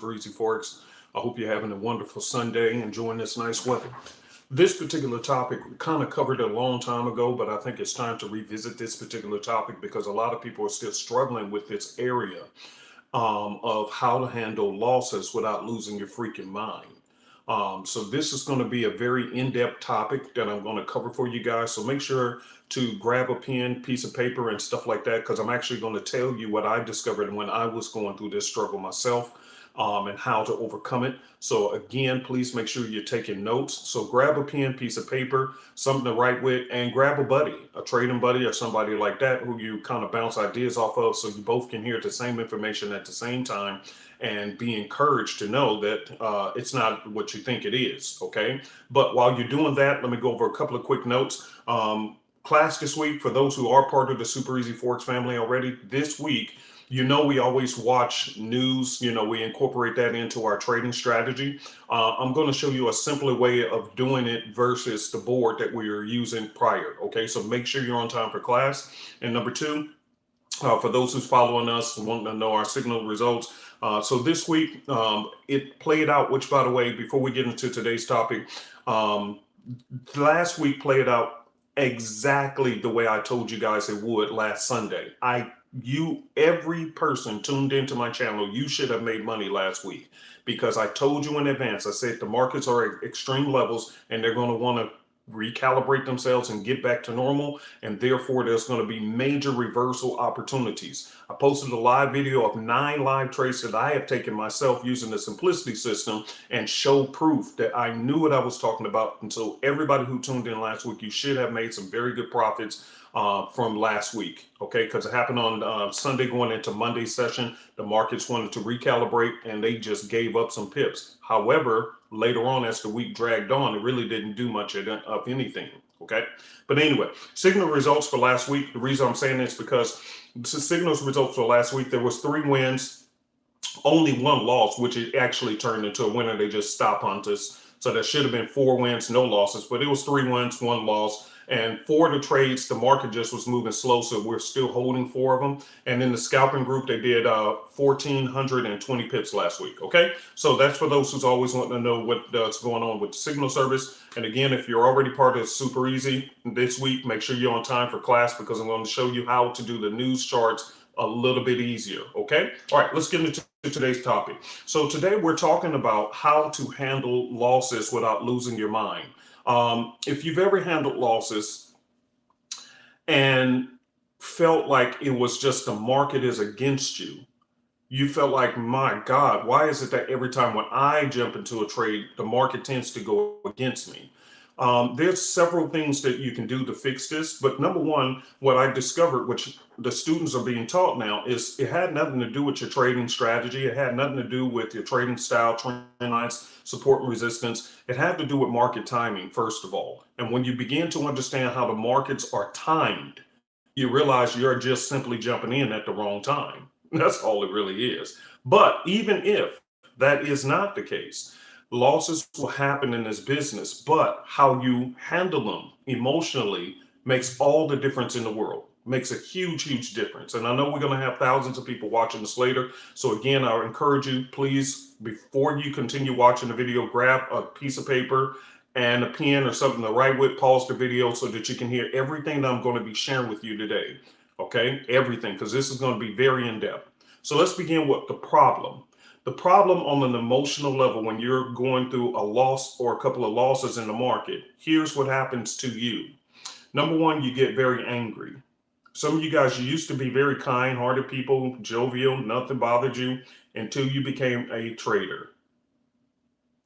Super Easy Forex. I hope you're having a wonderful Sunday, enjoying this nice weather. This particular topic we kind of covered a long time ago, but I think it's time to revisit this particular topic because a lot of people are still struggling with this area of how to handle losses without losing your freaking mind. So this is going to be a very in-depth topic that I'm going to cover for you guys. So make sure to grab a pen, piece of paper, and stuff like that, because I'm actually going to tell you what I discovered when I was going through this struggle myself, and how to overcome it. So again, please make sure you're taking notes. So grab a pen, piece of paper, something to write with, and grab a buddy, a trading buddy or somebody like that who you kind of bounce ideas off of, so you both can hear the same information at the same time and be encouraged to know that it's not what you think it is, okay? But while you're doing that, let me go over a couple of quick notes. Class this week, for those who are part of the Super Easy Forex family already, this week, we always watch news. We incorporate that into our trading strategy. I'm going to show you a simpler way of doing it versus the board that we were using prior. Okay, so make sure you're on time for class. And number two, for those who's following us and wanting to know our signal results. So this week, it played out, which, by the way, before we get into today's topic, last week played out exactly the way I told you guys it would last Sunday. Every person tuned into my channel, you should have made money last week, because I told you in advance. I said the markets are at extreme levels and they're going to want to recalibrate themselves and get back to normal, and therefore there's going to be major reversal opportunities. I posted a live video of 9 live trades that I have taken myself using the simplicity system and show proof that I knew what I was talking about. And so everybody who tuned in last week, you should have made some very good profits from last week, okay? Because it happened on Sunday going into Monday session. The markets wanted to recalibrate and they just gave up some pips. However, later on, as the week dragged on, it really didn't do much of anything, okay? But anyway, signal results for last week. The reason I'm saying this is because signals results for last week, there was 3 wins, only 1 loss, which it actually turned into a winner. They just stopped hunters. So there should have been 4 wins, no losses, but it was 3 wins, 1 loss. And for the trades, the market just was moving slow, so we're still holding 4 of them. And in the scalping group, they did 1,420 pips last week, okay? So that's for those who's always wanting to know what's going on with the signal service. And again, if you're already part of Super Easy this week, make sure you're on time for class, because I'm going to show you how to do the news charts a little bit easier, okay? All right, let's get into today's topic. So today we're talking about how to handle losses without losing your mind. If you've ever handled losses and felt like it was just the market is against you, you felt like, my God, why is it that every time when I jump into a trade, the market tends to go against me? There's several things that you can do to fix this. But number one, what I discovered, which the students are being taught now, is it had nothing to do with your trading strategy. It had nothing to do with your trading style, trend lines, support and resistance. It had to do with market timing, first of all. And when you begin to understand how the markets are timed, you realize you're just simply jumping in at the wrong time. That's all it really is. But even if that is not the case, losses will happen in this business, but how you handle them emotionally makes all the difference in the world. Makes a huge, huge difference. And I know we're going to have thousands of people watching this later. So again, I encourage you, please, before you continue watching the video, grab a piece of paper and a pen or something to write with, pause the video so that you can hear everything that I'm going to be sharing with you today. Okay, everything, because this is going to be very in-depth. So let's begin with the problem. The problem on an emotional level when you're going through a loss or a couple of losses in the market, here's what happens to you. Number one, you get very angry. Some of you guys, you used to be very kind-hearted people, jovial, nothing bothered you until you became a trader.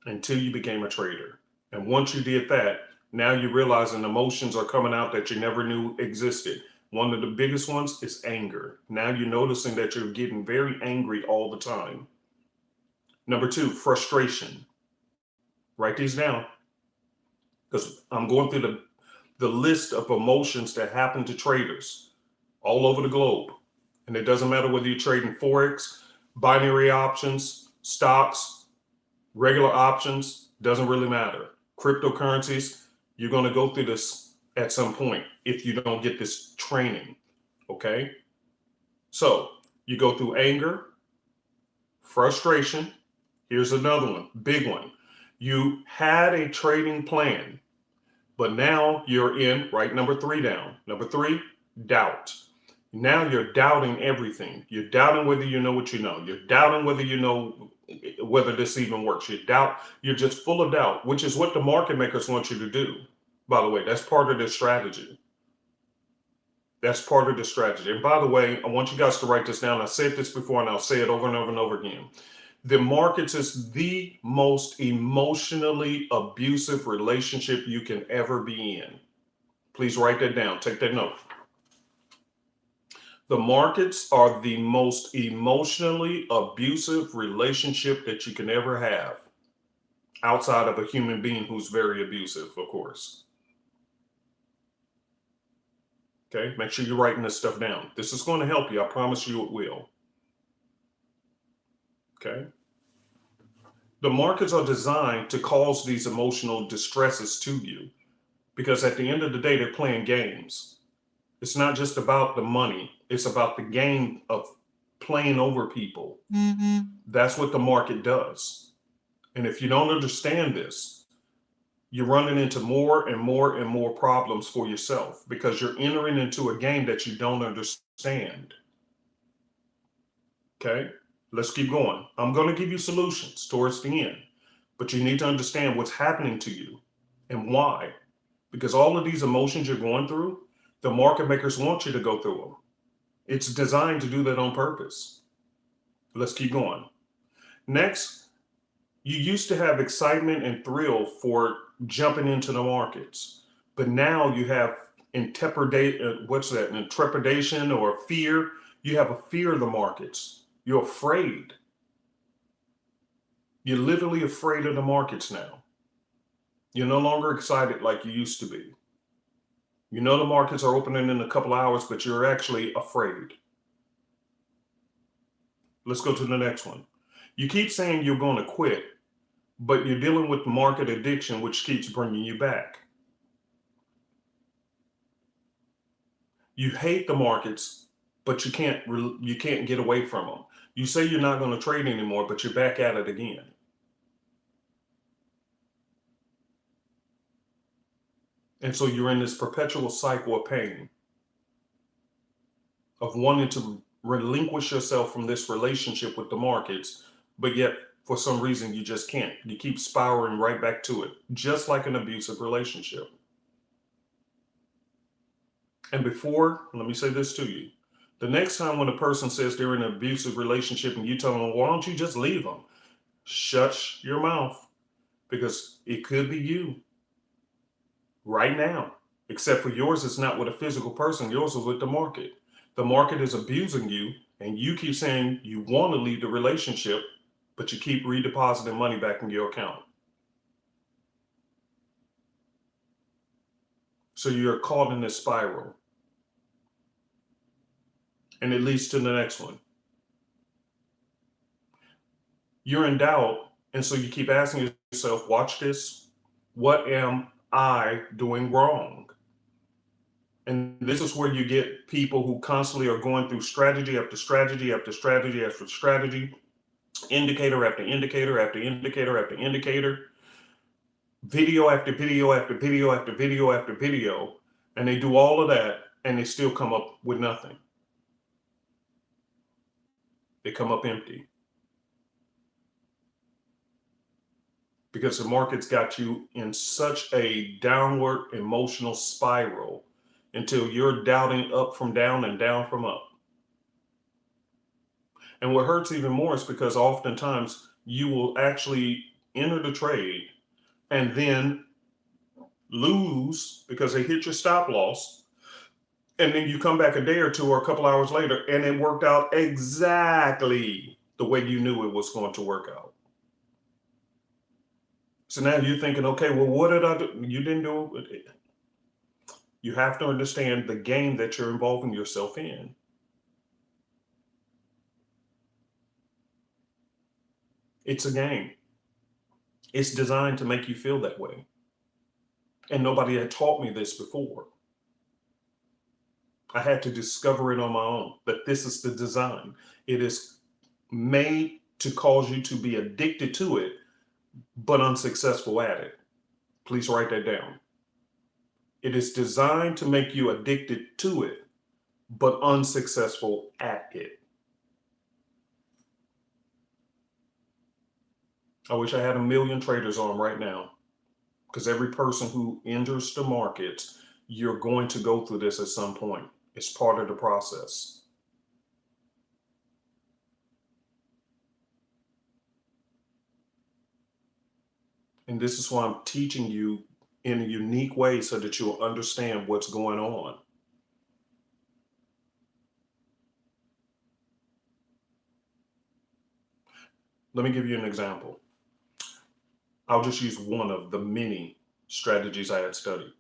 Until you became a trader. And once you did that, now you realize an emotions are coming out that you never knew existed. One of the biggest ones is anger. Now you're noticing that you're getting very angry all the time. Number 2, frustration. Write these down, because I'm going through the list of emotions that happen to traders all over the globe. And it doesn't matter whether you're trading Forex, binary options, stocks, regular options, doesn't really matter. Cryptocurrencies, you're going to go through this at some point if you don't get this training, okay? So you go through anger, frustration, Here's another one, big one. You had a trading plan, but now you're in, write number 3 down. Number 3, doubt. Now you're doubting everything. You're doubting whether you know what you know. You're doubting whether you know whether this even works. You're just full of doubt, which is what the market makers want you to do. By the way, that's part of their strategy. That's part of the strategy. And by the way, I want you guys to write this down. I said this before and I'll say it over and over and over again. The markets is the most emotionally abusive relationship you can ever be in. Please write that down. Take that note. The markets are the most emotionally abusive relationship that you can ever have, outside of a human being who's very abusive, of course. Okay, make sure you're writing this stuff down. This is going to help you. I promise you it will. Okay. The markets are designed to cause these emotional distresses to you because at the end of the day, they're playing games. It's not just about the money. It's about the game of playing over people. That's what the market does. And if you don't understand this, you're running into more and more and more problems for yourself because you're entering into a game that you don't understand. Okay, let's keep going. I'm going to give you solutions towards the end, but you need to understand what's happening to you and why. Because all of these emotions you're going through, the market makers want you to go through them. It's designed to do that on purpose. Let's keep going. Next, you used to have excitement and thrill for jumping into the markets, but now you have intrepidation or fear. You have a fear of the markets. You're afraid. You're literally afraid of the markets now. You're no longer excited like you used to be. You know the markets are opening in a couple hours, but you're actually afraid. Let's go to the next one. You keep saying you're going to quit, but you're dealing with market addiction, which keeps bringing you back. You hate the markets, but you can't get away from them. You say you're not going to trade anymore, but you're back at it again. And so you're in this perpetual cycle of pain, of wanting to relinquish yourself from this relationship with the markets, but yet for some reason you just can't. You keep spiraling right back to it, just like an abusive relationship. And let me say this to you. The next time when a person says they're in an abusive relationship and you tell them, why don't you just leave them? Shut your mouth, because it could be you right now. Except for yours, it's not with a physical person. Yours is with the market. The market is abusing you, and you keep saying you want to leave the relationship, but you keep redepositing money back in your account. So you're caught in this spiral. And it leads to the next one. You're in doubt, and so you keep asking yourself, watch this, what am I doing wrong? And this is where you get people who constantly are going through strategy after strategy after strategy after strategy, indicator after indicator after indicator after indicator, video after video after video after video after video, and they do all of that and they still come up with nothing. They come up empty. Because the market's got you in such a downward emotional spiral until you're doubting up from down and down from up. And what hurts even more is because oftentimes you will actually enter the trade and then lose because they hit your stop loss. And then you come back a day or two or a couple hours later and it worked out exactly the way you knew it was going to work out. So now you're thinking, okay, well, what did I do? You didn't do it. You have to understand the game that you're involving yourself in. It's a game. It's designed to make you feel that way. And nobody had taught me this before. I had to discover it on my own, that this is the design. It is made to cause you to be addicted to it, but unsuccessful at it. Please write that down. It is designed to make you addicted to it, but unsuccessful at it. I wish I had 1,000,000 traders on right now, because every person who enters the markets, you're going to go through this at some point. It's part of the process. And this is why I'm teaching you in a unique way so that you'll understand what's going on. Let me give you an example. I'll just use one of the many strategies I had studied.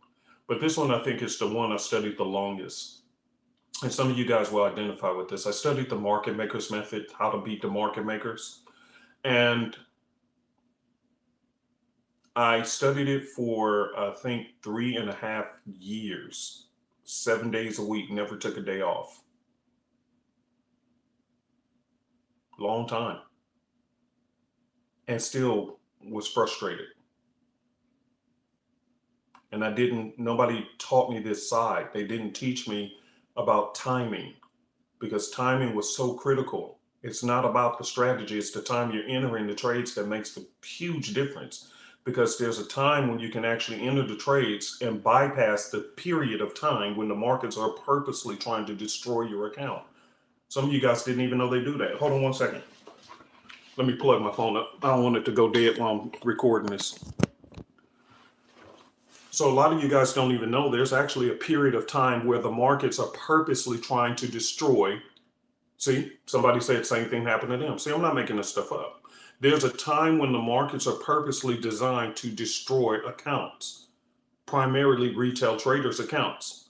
But this one, I think, is the one I studied the longest. And some of you guys will identify with this. I studied the market makers method, how to beat the market makers. And I studied it for, I think, 3.5 years, 7 days a week, never took a day off. Long time. And still was frustrated. And nobody taught me this side. They didn't teach me about timing, because timing was so critical. It's not about the strategy, it's the time you're entering the trades that makes the huge difference. Because there's a time when you can actually enter the trades and bypass the period of time when the markets are purposely trying to destroy your account. Some of you guys didn't even know they do that. Hold on one second. Let me plug my phone up. I don't want it to go dead while I'm recording this. So a lot of you guys don't even know there's actually a period of time where the markets are purposely trying to destroy. See, somebody said the same thing happened to them. See, I'm not making this stuff up. There's a time when the markets are purposely designed to destroy accounts, primarily retail traders' accounts.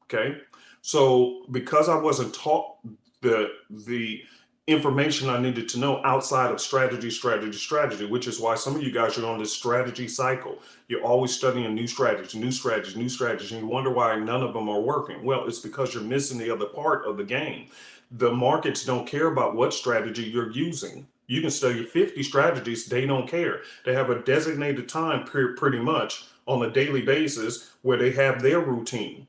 Okay. So because I wasn't taught the information I needed to know outside of strategy, which is why some of you guys are on this strategy cycle. You're always studying new strategies, and you wonder why none of them are working. Well, it's because you're missing the other part of the game. The markets don't care about what strategy you're using. You can study 50 strategies, they don't care. They have a designated time period pretty much on a daily basis where they have their routine.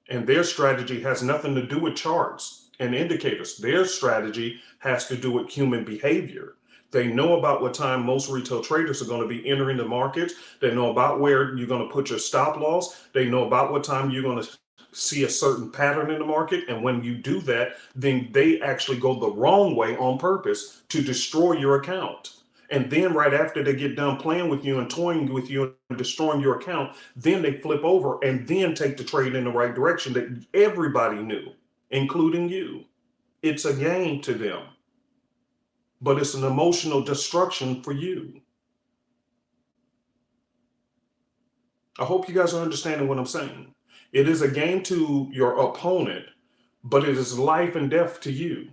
And their strategy has nothing to do with charts and indicators. Their strategy has to do with human behavior. They know about what time most retail traders are going to be entering the market. They know about where you're going to put your stop loss. They know about what time you're going to see a certain pattern in the market. And when you do that, then they actually go the wrong way on purpose to destroy your account. And then right after they get done playing with you and toying with you and destroying your account, then they flip over and then take the trade in the right direction that everybody knew, including you. It's a game to them, but it's an emotional destruction for you. I hope you guys are understanding what I'm saying. It is a game to your opponent, but it is life and death to you.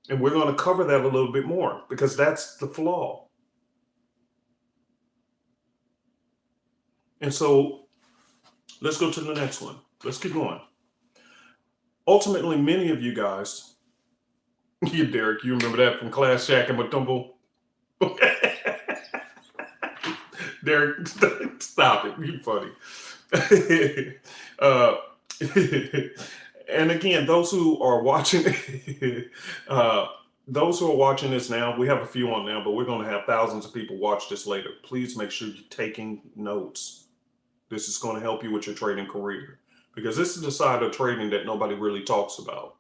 And we're going to cover that a little bit more because that's the flaw. And so let's go to the next one. Let's keep going. Ultimately, many of you guys, you Derek, you remember that from Class Shack and Matumbo? Derek, stop it. You funny. And again, those who are watching, this now, we have a few on now, but we're going to have thousands of people watch this later. Please make sure you're taking notes. This is going to help you with your trading career, because this is the side of trading that nobody really talks about.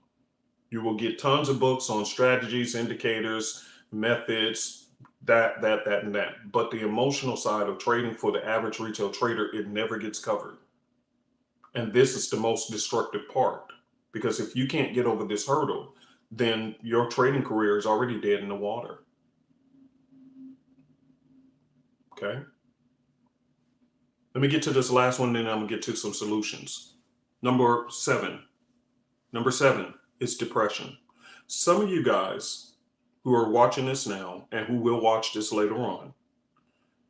You will get tons of books on strategies, indicators, methods, that, and that. But the emotional side of trading for the average retail trader, it never gets covered. And this is the most destructive part, because if you can't get over this hurdle, then your trading career is already dead in the water. Okay. Let me get to this last one, then I'm gonna get to some solutions. Number seven is depression. Some of you guys who are watching this now and who will watch this later on,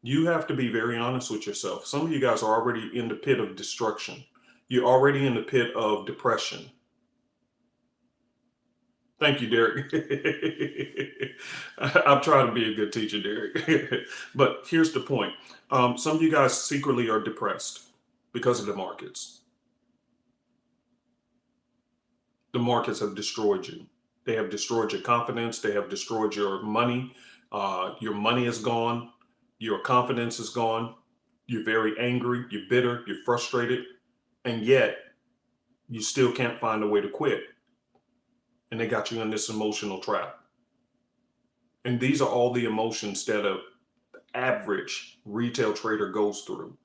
you have to be very honest with yourself. Some of you guys are already in the pit of destruction. You're already in the pit of depression. Thank you, Derek. I'm trying to be a good teacher, Derek. But here's the point. Some of you guys secretly are depressed because of the markets. The markets have destroyed you. They have destroyed your confidence. They have destroyed your money. Your money is gone. Your confidence is gone. You're very angry. You're bitter. You're frustrated. And yet, you still can't find a way to quit. And they got you in this emotional trap. And these are all the emotions that an average retail trader goes through.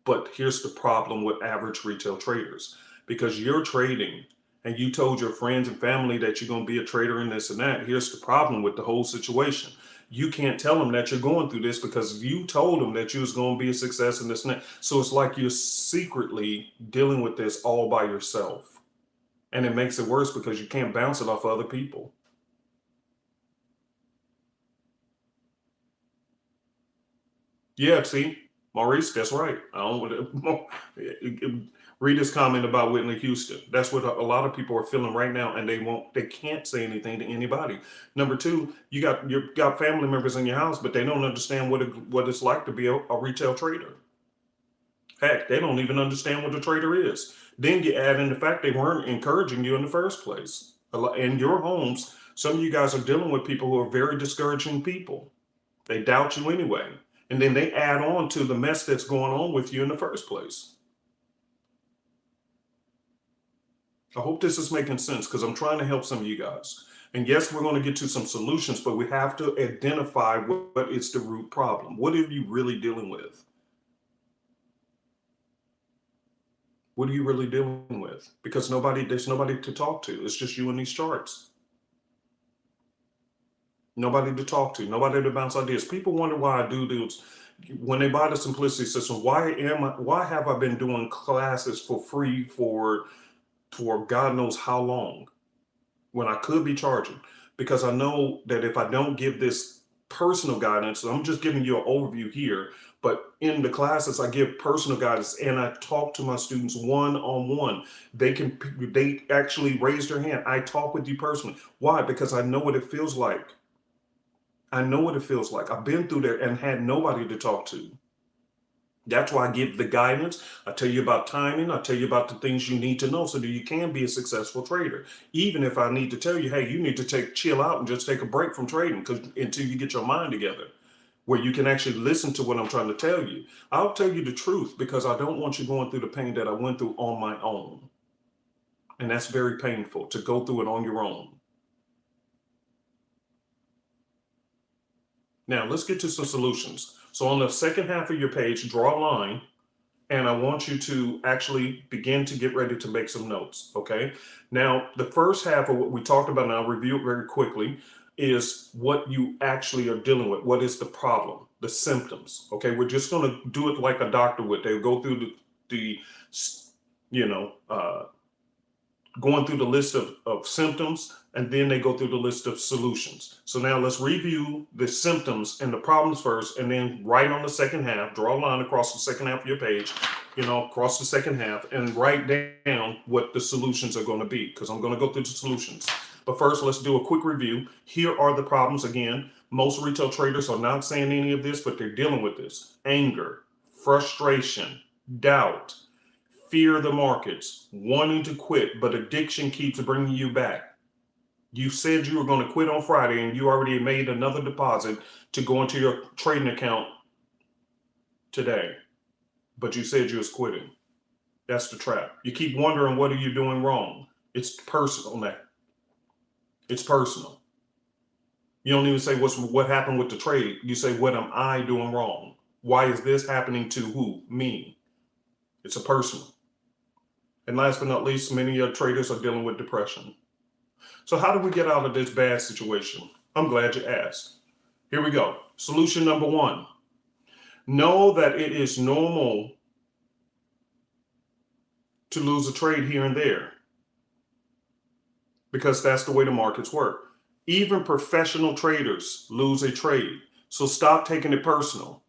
But here's the problem with average retail traders, because you're trading and you told your friends and family that you're going to be a trader in this and that. Here's the problem with the whole situation. You can't tell them that you're going through this because you told them that you was going to be a success in this and that. So it's like you're secretly dealing with this all by yourself. And it makes it worse because you can't bounce it off other people. Yeah, see, Maurice, that's right. I don't want to read this comment about Whitney Houston. That's what a lot of people are feeling right now, and they can't say anything to anybody. Number two, you got family members in your house, but they don't understand what it's like to be a retail trader. Heck, they don't even understand what a trader is. Then you add in the fact they weren't encouraging you in the first place. In your homes, some of you guys are dealing with people who are very discouraging people. They doubt you anyway. And then they add on to the mess that's going on with you in the first place. I hope this is making sense because I'm trying to help some of you guys. And yes, we're going to get to some solutions, but we have to identify what is the root problem. What are you really dealing with? What are you really dealing with? Because there's nobody to talk to. It's just you and these charts. Nobody to talk to, nobody to bounce ideas. People wonder why I do this. When they buy the simplicity system, why have I been doing classes for free for God knows how long when I could be charging? Because I know that if I don't give this personal guidance, so I'm just giving you an overview here, but in the classes I give personal guidance and I talk to my students one-on-one. They actually raise their hand. I talk with you personally. Why? Because I know what it feels like. I know what it feels like. I've been through there and had nobody to talk to. That's why I give the guidance. I tell you about timing. I tell you about the things you need to know so that you can be a successful trader. Even if I need to tell you, hey, you need to chill out and just take a break from trading until you get your mind together, where you can actually listen to what I'm trying to tell you. I'll tell you the truth because I don't want you going through the pain that I went through on my own. And that's very painful to go through it on your own. Now, let's get to some solutions. So on the second half of your page, draw a line, and I want you to actually begin to get ready to make some notes, okay? Now, the first half of what we talked about, and I'll review it very quickly, is what you actually are dealing with. What is the problem? The symptoms, okay? We're just gonna do it like a doctor would. They'll go through the you know, going through the list of symptoms, and then they go through the list of solutions. So now let's review the symptoms and the problems first, and then right on the second half, draw a line across the second half of your page, across the second half, and write down what the solutions are going to be, because I'm going to go through the solutions. But first, let's do a quick review. Here are the problems again. Most retail traders are not saying any of this, but they're dealing with this. Anger, frustration, doubt, fear of the markets, wanting to quit, but addiction keeps bringing you back. You said you were going to quit on Friday and you already made another deposit to go into your trading account today, but you said you was quitting. That's the trap. You keep wondering, what are you doing wrong? It's personal now. It's personal. You don't even say what happened with the trade. You say, what am I doing wrong? Why is this happening to who? Me. It's a personal. And last but not least, many of traders are dealing with depression. So how do we get out of this bad situation? I'm glad you asked. Here we go. Solution number one. Know that it is normal to lose a trade here and there, because that's the way the markets work. Even professional traders lose a trade. So stop taking it personal.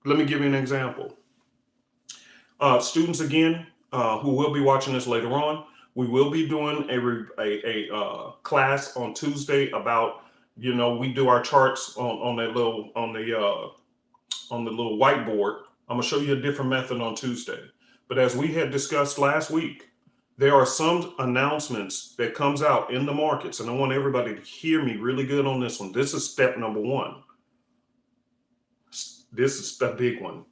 Let me give you an example. Students, again, who will be watching this later on, We will be doing class on Tuesday about, we do our charts on that little on the little whiteboard. I'm gonna show you a different method on Tuesday. But as we had discussed last week, there are some announcements that comes out in the markets, and I want everybody to hear me really good on this one. This is step number one. This is the big one.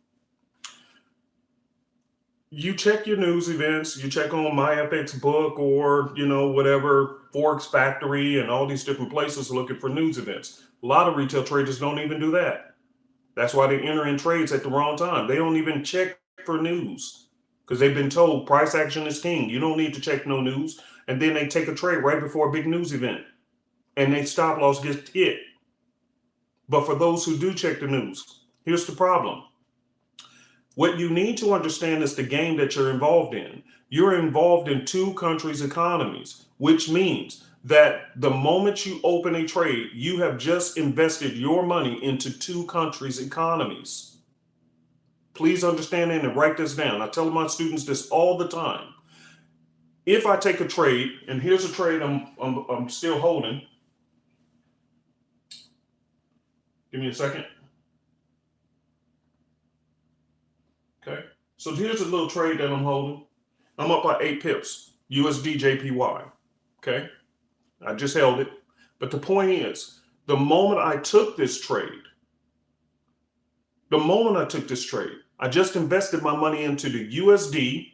You check your news events, you check on MyFX Book or, whatever, Forex Factory and all these different places looking for news events. A lot of retail traders don't even do that. That's why they enter in trades at the wrong time. They don't even check for news because they've been told price action is king. You don't need to check no news. And then they take a trade right before a big news event and they stop loss gets hit. But for those who do check the news, here's the problem. What you need to understand is the game that you're involved in. You're involved in two countries' economies, which means that the moment you open a trade, you have just invested your money into two countries' economies. Please understand that and write this down. I tell my students this all the time. If I take a trade, and here's a trade I'm still holding. Give me a second. Okay, so here's a little trade that I'm holding. I'm up by 8 pips, USD JPY. Okay, I just held it. But the point is, the moment I took this trade, I just invested my money into the USD,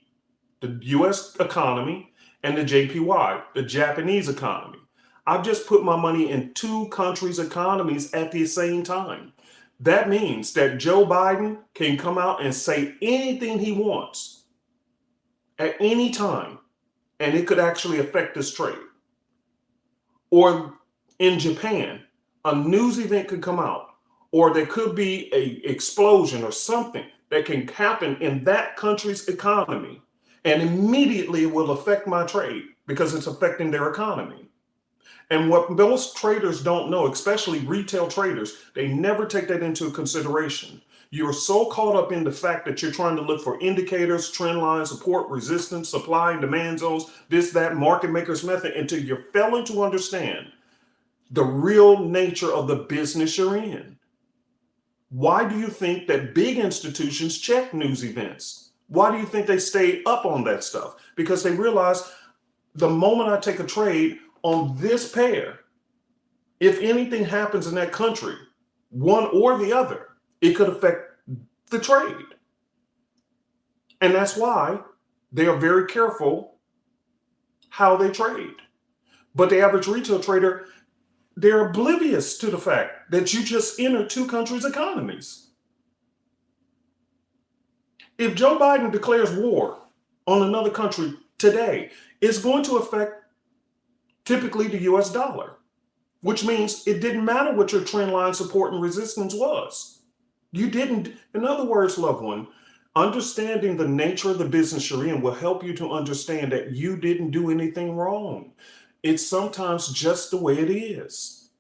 the US economy, and the JPY, the Japanese economy. I've just put my money in two countries' economies at the same time. That means that Joe Biden can come out and say anything he wants at any time, and it could actually affect this trade. Or in Japan, a news event could come out, or there could be an explosion or something that can happen in that country's economy, and immediately it will affect my trade because it's affecting their economy. And what most traders don't know, especially retail traders, they never take that into consideration. You're so caught up in the fact that you're trying to look for indicators, trend lines, support, resistance, supply and demand zones, this, that, market maker's method, until you're failing to understand the real nature of the business you're in. Why do you think that big institutions check news events? Why do you think they stay up on that stuff? Because they realize the moment I take a trade on this pair, if anything happens in that country, one or the other, it could affect the trade. And that's why they are very careful how they trade. But the average retail trader, they're oblivious to the fact that you just entered two countries' economies. If Joe Biden declares war on another country today, it's going to affect typically the US dollar, which means it didn't matter what your trend line support and resistance was. You didn't, in other words, loved one, understanding the nature of the business you're in will help you to understand that you didn't do anything wrong. It's sometimes just the way it is.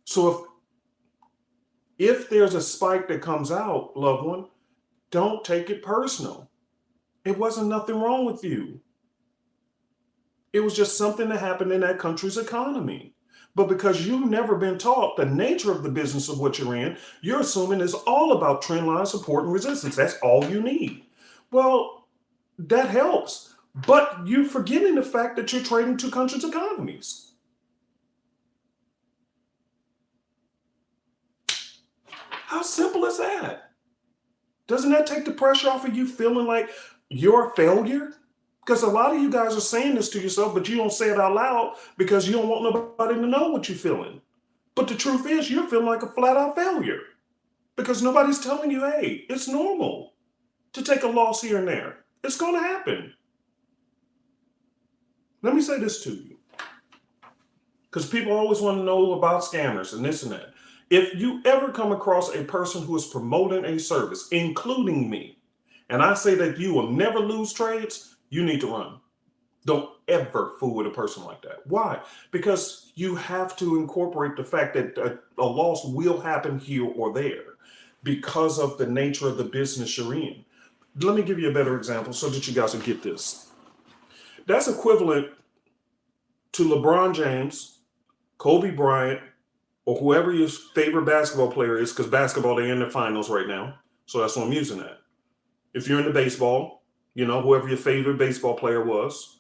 So if there's a spike that comes out, loved one, don't take it personal. It wasn't nothing wrong with you. It was just something that happened in that country's economy. But because you've never been taught the nature of the business of what you're in, you're assuming it's all about trend line support and resistance. That's all you need. Well, that helps. But you're forgetting the fact that you're trading two countries' economies. How simple is that? Doesn't that take the pressure off of you feeling like you're a failure? Because a lot of you guys are saying this to yourself, but you don't say it out loud because you don't want nobody to know what you're feeling. But the truth is, you're feeling like a flat out failure because nobody's telling you, hey, it's normal to take a loss here and there. It's going to happen. Let me say this to you, because people always want to know about scammers and this and that. If you ever come across a person who is promoting a service, including me, and I say that you will never lose trades, you need to run. Don't ever fool with a person like that. Why? Because you have to incorporate the fact that a loss will happen here or there because of the nature of the business you're in. Let me give you a better example so that you guys will get this. That's equivalent to LeBron James, Kobe Bryant, or whoever your favorite basketball player is, because basketball, they're in the finals right now. So that's what I'm using that. If you're into baseball, whoever your favorite baseball player was.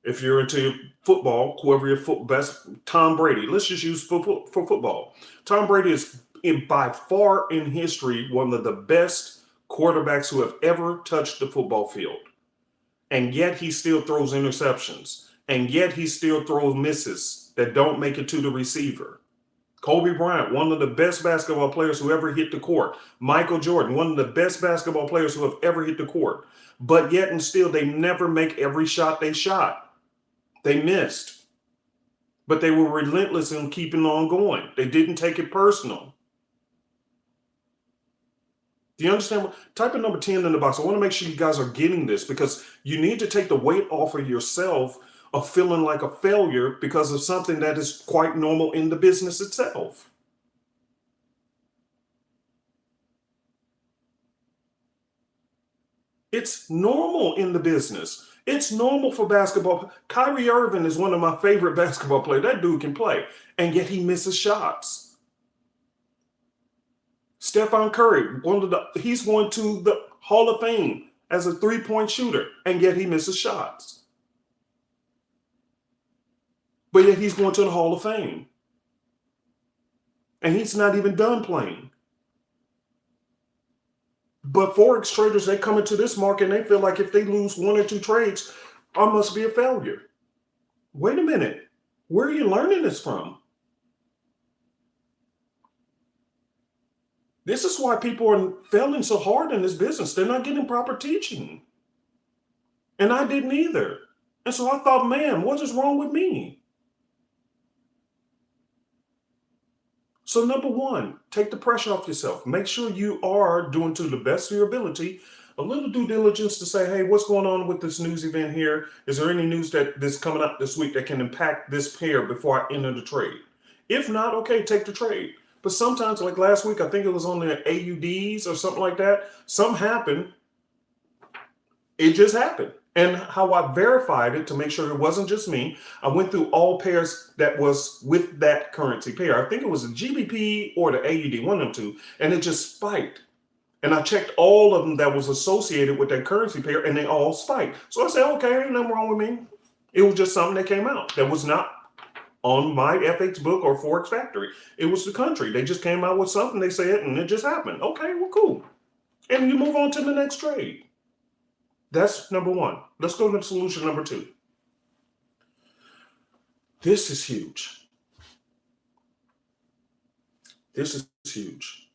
If you're into football, whoever your best, Tom Brady. Let's just use for football. Tom Brady is by far in history one of the best quarterbacks who have ever touched the football field. And yet he still throws interceptions. And yet he still throws misses that don't make it to the receiver. Kobe Bryant, one of the best basketball players who ever hit the court. Michael Jordan, one of the best basketball players who have ever hit the court. But yet and still, they never make every shot they shot. They missed. But they were relentless in keeping on going. They didn't take it personal. Do you understand? Type in number 10 in the box. I want to make sure you guys are getting this, because you need to take the weight off of yourself of feeling like a failure because of something that is quite normal in the business itself. It's normal in the business. It's normal for basketball. Kyrie Irving is one of my favorite basketball players. That dude can play, and yet he misses shots. Stephen Curry, he's going to the Hall of Fame as a three-point shooter, and yet he misses shots. But yet he's going to the Hall of Fame. And he's not even done playing. But Forex traders, they come into this market and they feel like if they lose one or two trades, I must be a failure. Wait a minute. Where are you learning this from? This is why people are failing so hard in this business. They're not getting proper teaching. And I didn't either. And so I thought, man, what is wrong with me? So number one, take the pressure off yourself. Make sure you are doing to the best of your ability a little due diligence to say, hey, what's going on with this news event here? Is there any news that's coming up this week that can impact this pair before I enter the trade? If not, okay, take the trade. But sometimes, like last week, I think it was on the AUDs or something like that. Something happened. It just happened. And how I verified it to make sure it wasn't just me, I went through all pairs that was with that currency pair. I think it was the GBP or the AUD, one of them two, and it just spiked. And I checked all of them that was associated with that currency pair, and they all spiked. So I said, okay, ain't nothing wrong with me. It was just something that came out that was not on my FX book or Forex Factory. It was the country. They just came out with something, they said, and it just happened. Okay, well, cool. And you move on to the next trade. That's number one. Let's go to solution number two. This is huge. This is huge.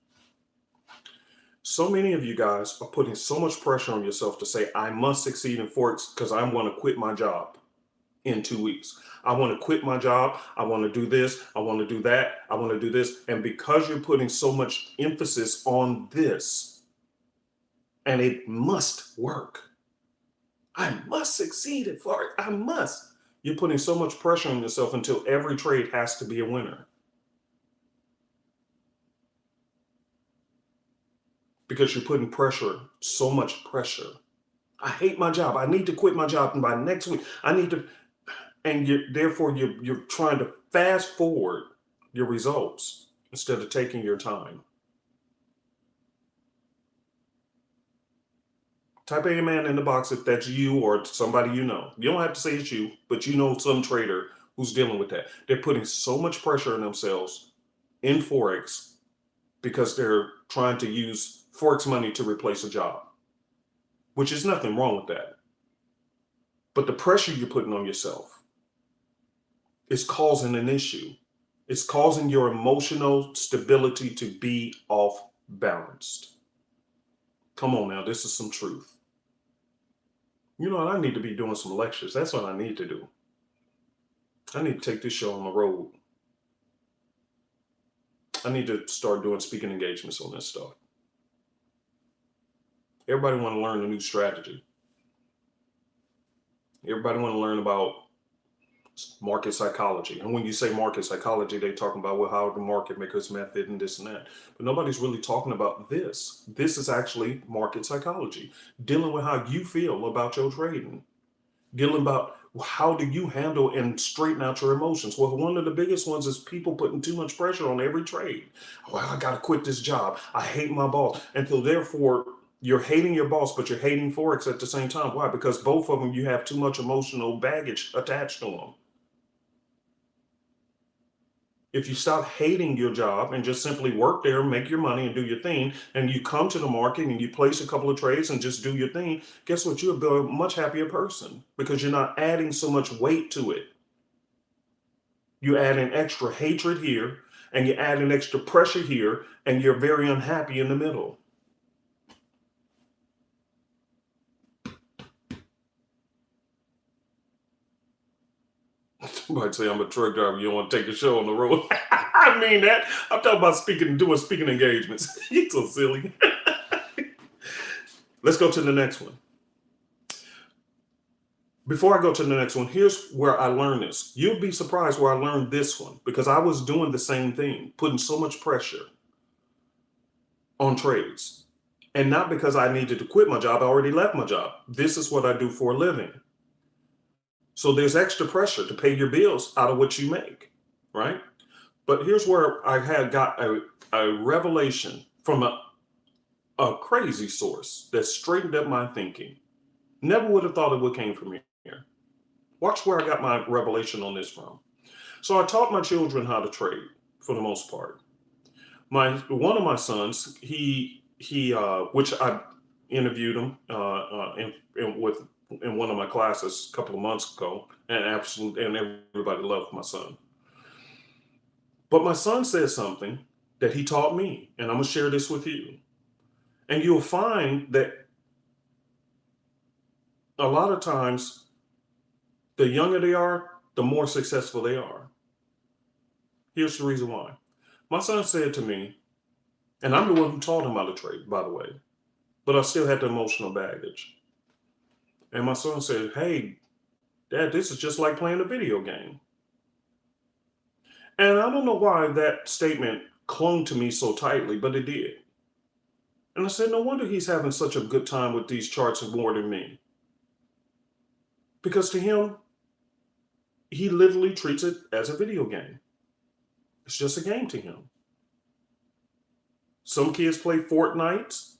So many of you guys are putting so much pressure on yourself to say, I must succeed in Forex because I want to quit my job in 2 weeks. I want to quit my job. I want to do this. I want to do that. I want to do this. And because you're putting so much emphasis on this, and it must work. I must succeed at Forex. I must. You're putting so much pressure on yourself until every trade has to be a winner. Because you're putting pressure, so much pressure. I hate my job. I need to quit my job by next week. I need to, and therefore you're trying to fast forward your results instead of taking your time. Type amen in the box if that's you or somebody you know. You don't have to say it's you, but you know some trader who's dealing with that. They're putting so much pressure on themselves in Forex because they're trying to use Forex money to replace a job, which is nothing wrong with that. But the pressure you're putting on yourself is causing an issue. It's causing your emotional stability to be off balanced. Come on now, this is some truth. You know, I need to be doing some lectures. That's what I need to do. I need to take this show on the road. I need to start doing speaking engagements on this stuff. Everybody want to learn a new strategy. Everybody want to learn about Market psychology. And when you say market psychology, they're talking about, well, how the market makers method and this and that. But nobody's really talking about this. This is actually market psychology, dealing with how you feel about your trading, dealing about how do you handle and straighten out your emotions. Well, one of the biggest ones is people putting too much pressure on every trade. Well, I got to quit this job. I hate my boss. And so therefore, you're hating your boss, but you're hating Forex at the same time. Why? Because both of them, you have too much emotional baggage attached to them. If you stop hating your job and just simply work there, make your money and do your thing, and you come to the market and you place a couple of trades and just do your thing, guess what? You'll be a much happier person because you're not adding so much weight to it. You add an extra hatred here and you add an extra pressure here, and you're very unhappy in the middle. Somebody say I'm a truck driver. You don't want to take the show on the road. I mean that. I'm talking about doing speaking engagements. You're so silly. Let's go to the next one. Before I go to the next one, here's where I learned this. You'll be surprised where I learned this one because I was doing the same thing, putting so much pressure on trades. And not because I needed to quit my job. I already left my job. This is what I do for a living. So there's extra pressure to pay your bills out of what you make, right? But here's where I had got a revelation from a crazy source that straightened up my thinking. Never would have thought it would came from here. Watch where I got my revelation on this from. So I taught my children how to trade for the most part. One of my sons, which I interviewed him in one of my classes a couple of months ago, and everybody loved my son. But my son said something that he taught me, and I'm gonna share this with you. And you'll find that a lot of times, the younger they are, the more successful they are. Here's the reason why. My son said to me, and I'm the one who taught him how to trade, by the way, but I still had the emotional baggage. And my son said, "Hey, Dad, this is just like playing a video game." And I don't know why that statement clung to me so tightly, but it did. And I said, no wonder he's having such a good time with these charts more than me. Because to him, he literally treats it as a video game. It's just a game to him. Some kids play Fortnite.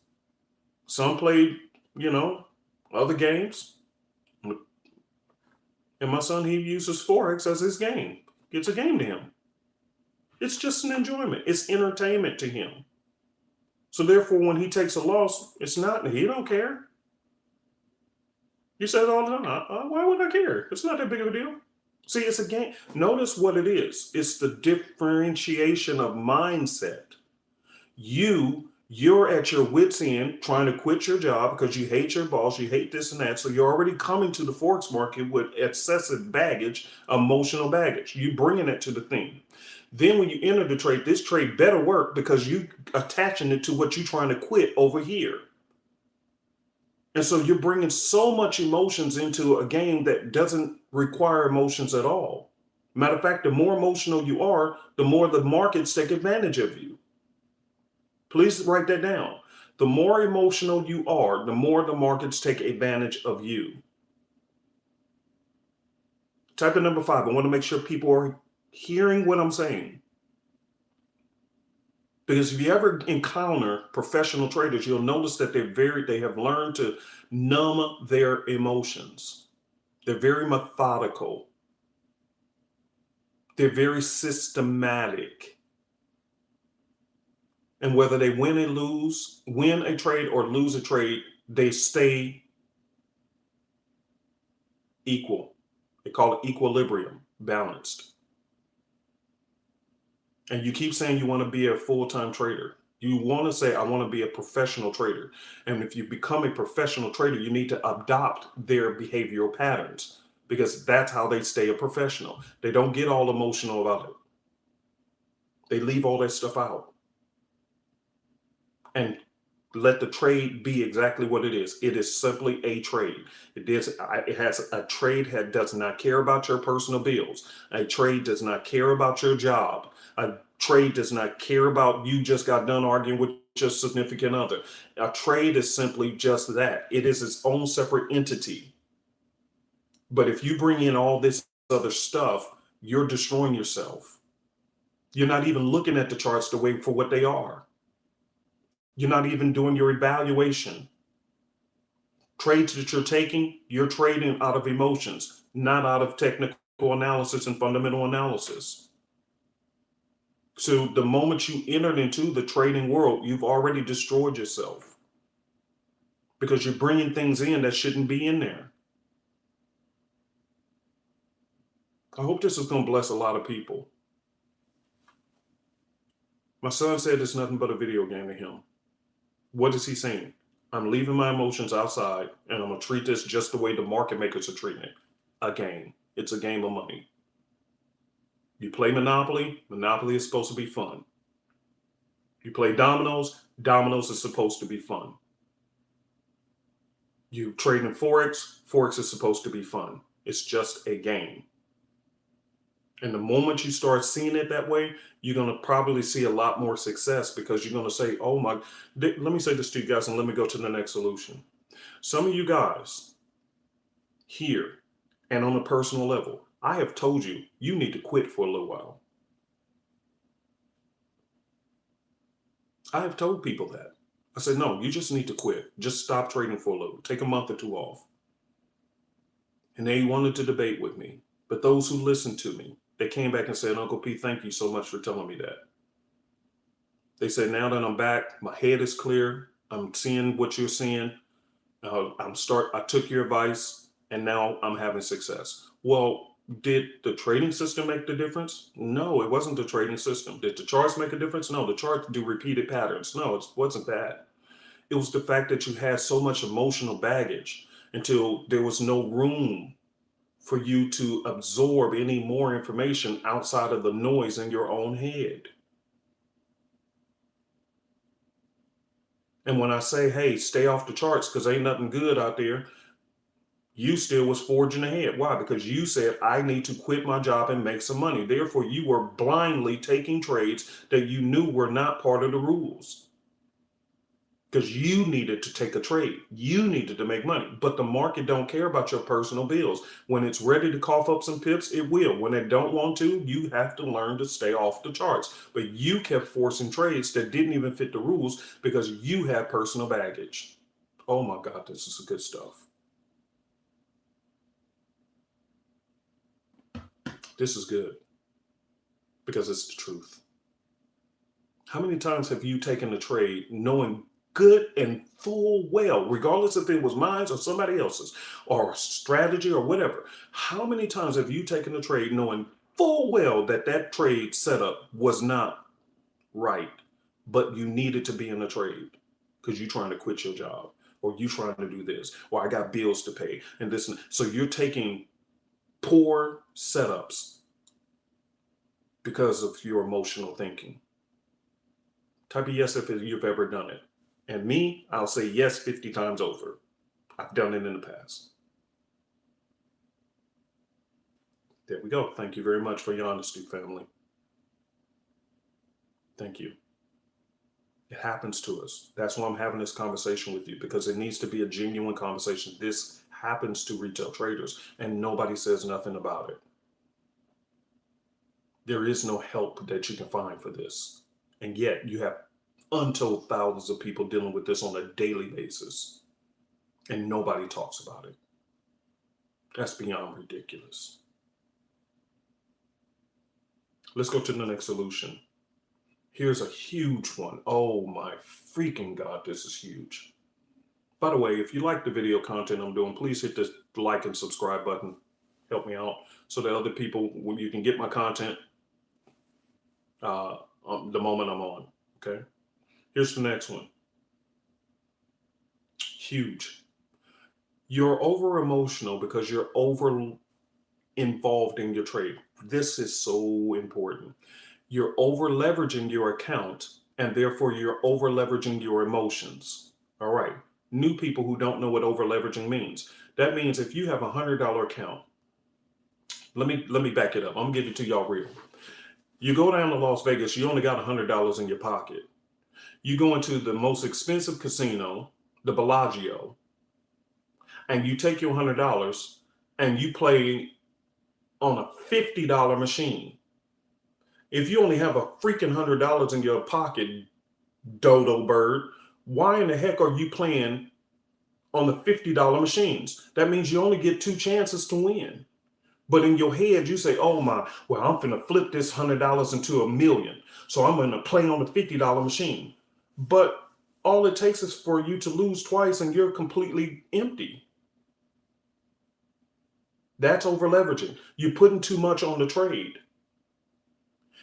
Some play, other games. And my son, he uses Forex as his game. It's a game to him. It's just an enjoyment. It's entertainment to him. So therefore, when he takes a loss, he don't care. He says all the time, why would I care? It's not that big of a deal. See, it's a game. Notice what it is. It's the differentiation of mindset. You're at your wit's end trying to quit your job because you hate your boss, you hate this and that. So you're already coming to the Forex market with excessive baggage, emotional baggage. You bringing it to the thing. Then when you enter the trade, this trade better work because you attaching it to what you're trying to quit over here. And so you're bringing so much emotions into a game that doesn't require emotions at all. Matter of fact, the more emotional you are, the more the markets take advantage of you. Please write that down. The more emotional you are, the more the markets take advantage of you. Type in number 5. I want to make sure people are hearing what I'm saying. Because if you ever encounter professional traders, you'll notice that they have learned to numb their emotions. They're very methodical. They're very systematic. And whether they win a trade or lose a trade, they stay equal. They call it equilibrium, balanced. And you keep saying you want to be a full-time trader. You want to say, I want to be a professional trader. And if you become a professional trader, you need to adopt their behavioral patterns because that's how they stay a professional. They don't get all emotional about it. They leave all that stuff out. And Let the trade be exactly what it is. It is simply a trade. It has a trade that does not care about your personal bills. A trade does not care about your job. A trade does not care about you just got done arguing with your significant other. A trade is simply just that. It is its own separate entity. But if you bring in all this other stuff, you're destroying yourself. You're not even looking at the charts the way for what they are. You're not even doing your evaluation. Trades that you're taking, you're trading out of emotions, not out of technical analysis and fundamental analysis. So the moment you entered into the trading world, you've already destroyed yourself because you're bringing things in that shouldn't be in there. I hope this is going to bless a lot of people. My son said it's nothing but a video game to him. What is he saying? I'm leaving my emotions outside and I'm going to treat this just the way the market makers are treating it. A game. It's a game of money. You play Monopoly. Monopoly is supposed to be fun. You play dominoes. Dominoes is supposed to be fun. You trade in Forex. Forex is supposed to be fun. It's just a game. And the moment you start seeing it that way, you're going to probably see a lot more success because you're going to say, oh my, let me say this to you guys and let me go to the next solution. Some of you guys here and on a personal level, I have told you, you need to quit for a little while. I have told people that. I said, no, you just need to quit. Just stop trading for a little. Take a month or two off. And they wanted to debate with me. But those who listened to me, they came back and said, Uncle P, thank you so much for telling me that. They said, now that I'm back, my head is clear. I'm seeing what you're seeing. I took your advice and now I'm having success. Well, did the trading system make the difference? No, it wasn't the trading system. Did the charts make a difference? No, the charts do repeated patterns. No, it wasn't that. It was the fact that you had so much emotional baggage until there was no room for you to absorb any more information outside of the noise in your own head. And when I say, hey, stay off the charts because ain't nothing good out there, you still was forging ahead. Why? Because you said, I need to quit my job and make some money. Therefore, you were blindly taking trades that you knew were not part of the rules. Because you needed to take a trade. You needed to make money. But the market don't care about your personal bills. When it's ready to cough up some pips, it will. When it don't want to, you have to learn to stay off the charts. But you kept forcing trades that didn't even fit the rules because you had personal baggage. Oh my God, this is good stuff. This is good because it's the truth. How many times have you taken a trade knowing good and full well, regardless if it was mine or somebody else's, or a strategy or whatever? How many times have you taken a trade knowing full well that that trade setup was not right, but you needed to be in the trade because you're trying to quit your job, or you trying to do this, or I got bills to pay, and this. So you're taking poor setups because of your emotional thinking. Type a yes if you've ever done it. And me, I'll say yes 50 times over. I've done it in the past. There we go. Thank you very much for your honesty, family. Thank you. It happens to us. That's why I'm having this conversation with you, because it needs to be a genuine conversation. This happens to retail traders and nobody says nothing about it. There is no help that you can find for this. And yet you have untold thousands of people dealing with this on a daily basis, and nobody talks about it. That's beyond ridiculous. Let's go to the next solution. Here's a huge one. Oh my freaking God, this is huge. By the way, if you like the video content I'm doing, please hit the like and subscribe button. Help me out so that other people, when you can get my content the moment I'm on, okay? Here's the next one. Huge. You're over emotional because you're over involved in your trade. This is so important. You're over leveraging your account and therefore you're over leveraging your emotions. All right. New people who don't know what over leveraging means. That means if you have $100 account, let me back it up. I'm gonna give it to y'all real. You go down to Las Vegas, you only got $100 in your pocket. You go into the most expensive casino, the Bellagio, and you take your $100 and you play on a $50 machine. If you only have a freaking $100 in your pocket, dodo bird, why in the heck are you playing on the $50 machines? That means you only get 2 chances to win. But in your head, you say, oh my, well, I'm finna flip this $100 into $1 million. So I'm gonna play on the $50 machine. But all it takes is for you to lose twice and you're completely empty. That's over leveraging. You're putting too much on the trade.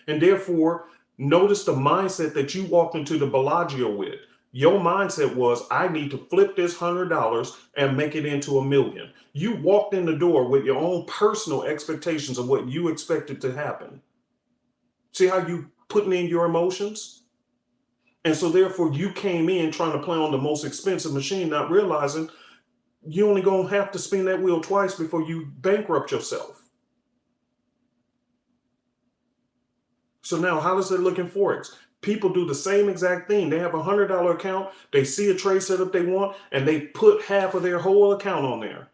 And therefore, notice the mindset that you walked into the Bellagio with. Your mindset was, I need to flip this $100 and make it into $1 million. You walked in the door with your own personal expectations of what you expected to happen. See how you putting in your emotions? And so therefore you came in trying to play on the most expensive machine, not realizing you only gonna have to spin that wheel twice before you bankrupt yourself. So now how does it look in Forex? People do the same exact thing. They have a $100 account. They see a trade setup they want, and they put half of their whole account on there.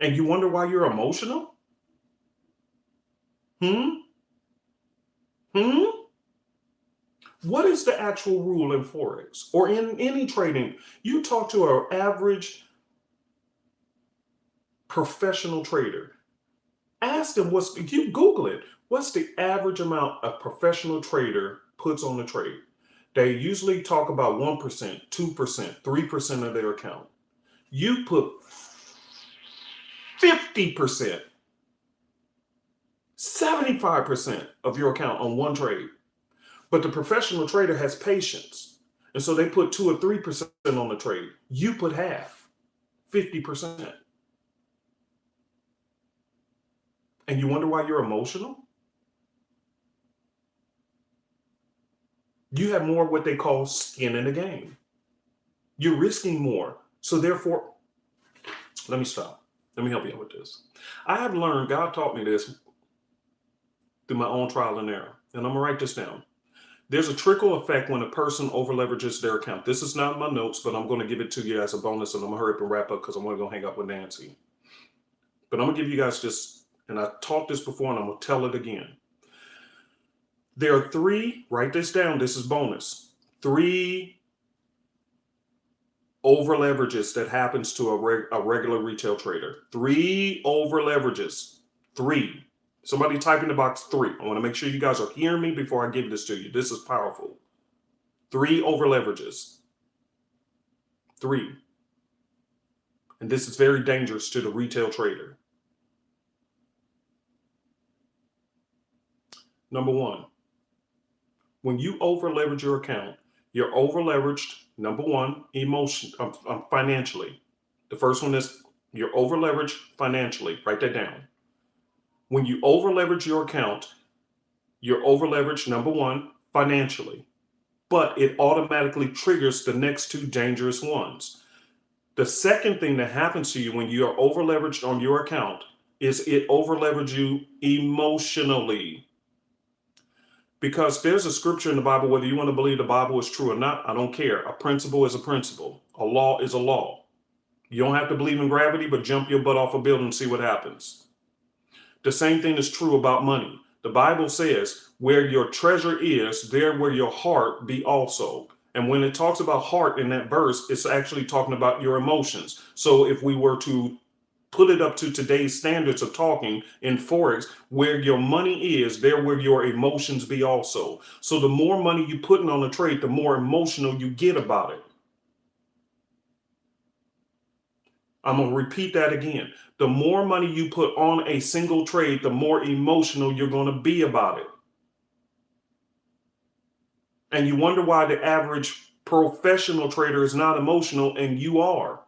And you wonder why you're emotional? What is the actual rule in Forex or in any trading? You talk to an average professional trader. Ask them you Google it. What's the average amount a professional trader puts on the trade? They usually talk about 1%, 2%, 3% of their account. You put 50%, 75% of your account on one trade. But the professional trader has patience. And so they put 2 or 3% on the trade. You put half, 50%. And you wonder why you're emotional? You have more what they call skin in the game. You're risking more. So therefore, let me stop. Let me help you out with this. I have learned, God taught me this through my own trial and error. And I'm gonna write this down. There's a trickle effect when a person over leverages their account. This is not in my notes, but I'm gonna give it to you as a bonus, and I'm gonna hurry up and wrap up because I'm gonna go hang out with Nancy. But I'm gonna give you guys this, and I taught this before and I'm gonna tell it again. There are 3, write this down, this is bonus, 3 over leverages that happens to a regular retail trader. 3 over leverages, 3. Somebody type in the box 3. I wanna make sure you guys are hearing me before I give this to you. This is powerful. 3 over leverages, 3. And this is very dangerous to the retail trader. Number 1, when you over leverage your account, you're over leveraged, number 1, financially. The first one is you're over leveraged financially. Write that down. When you over leverage your account, you're over leveraged, number 1, financially. But it automatically triggers the next 2 dangerous ones. The second thing that happens to you when you are over leveraged on your account is it over leverages you emotionally. Because there's a scripture in the Bible, whether you want to believe the Bible is true or not, I don't care. A principle is a principle. A law is a law. You don't have to believe in gravity, but jump your butt off a building and see what happens. The same thing is true about money. The Bible says, where your treasure is, there will your heart be also. And when it talks about heart in that verse, it's actually talking about your emotions. So if we were to put it up to today's standards of talking in Forex, where your money is, there will your emotions be also. So the more money you putting on a trade, the more emotional you get about it. I'm going to repeat that again. The more money you put on a single trade, the more emotional you're going to be about it. And you wonder why the average professional trader is not emotional, and you are.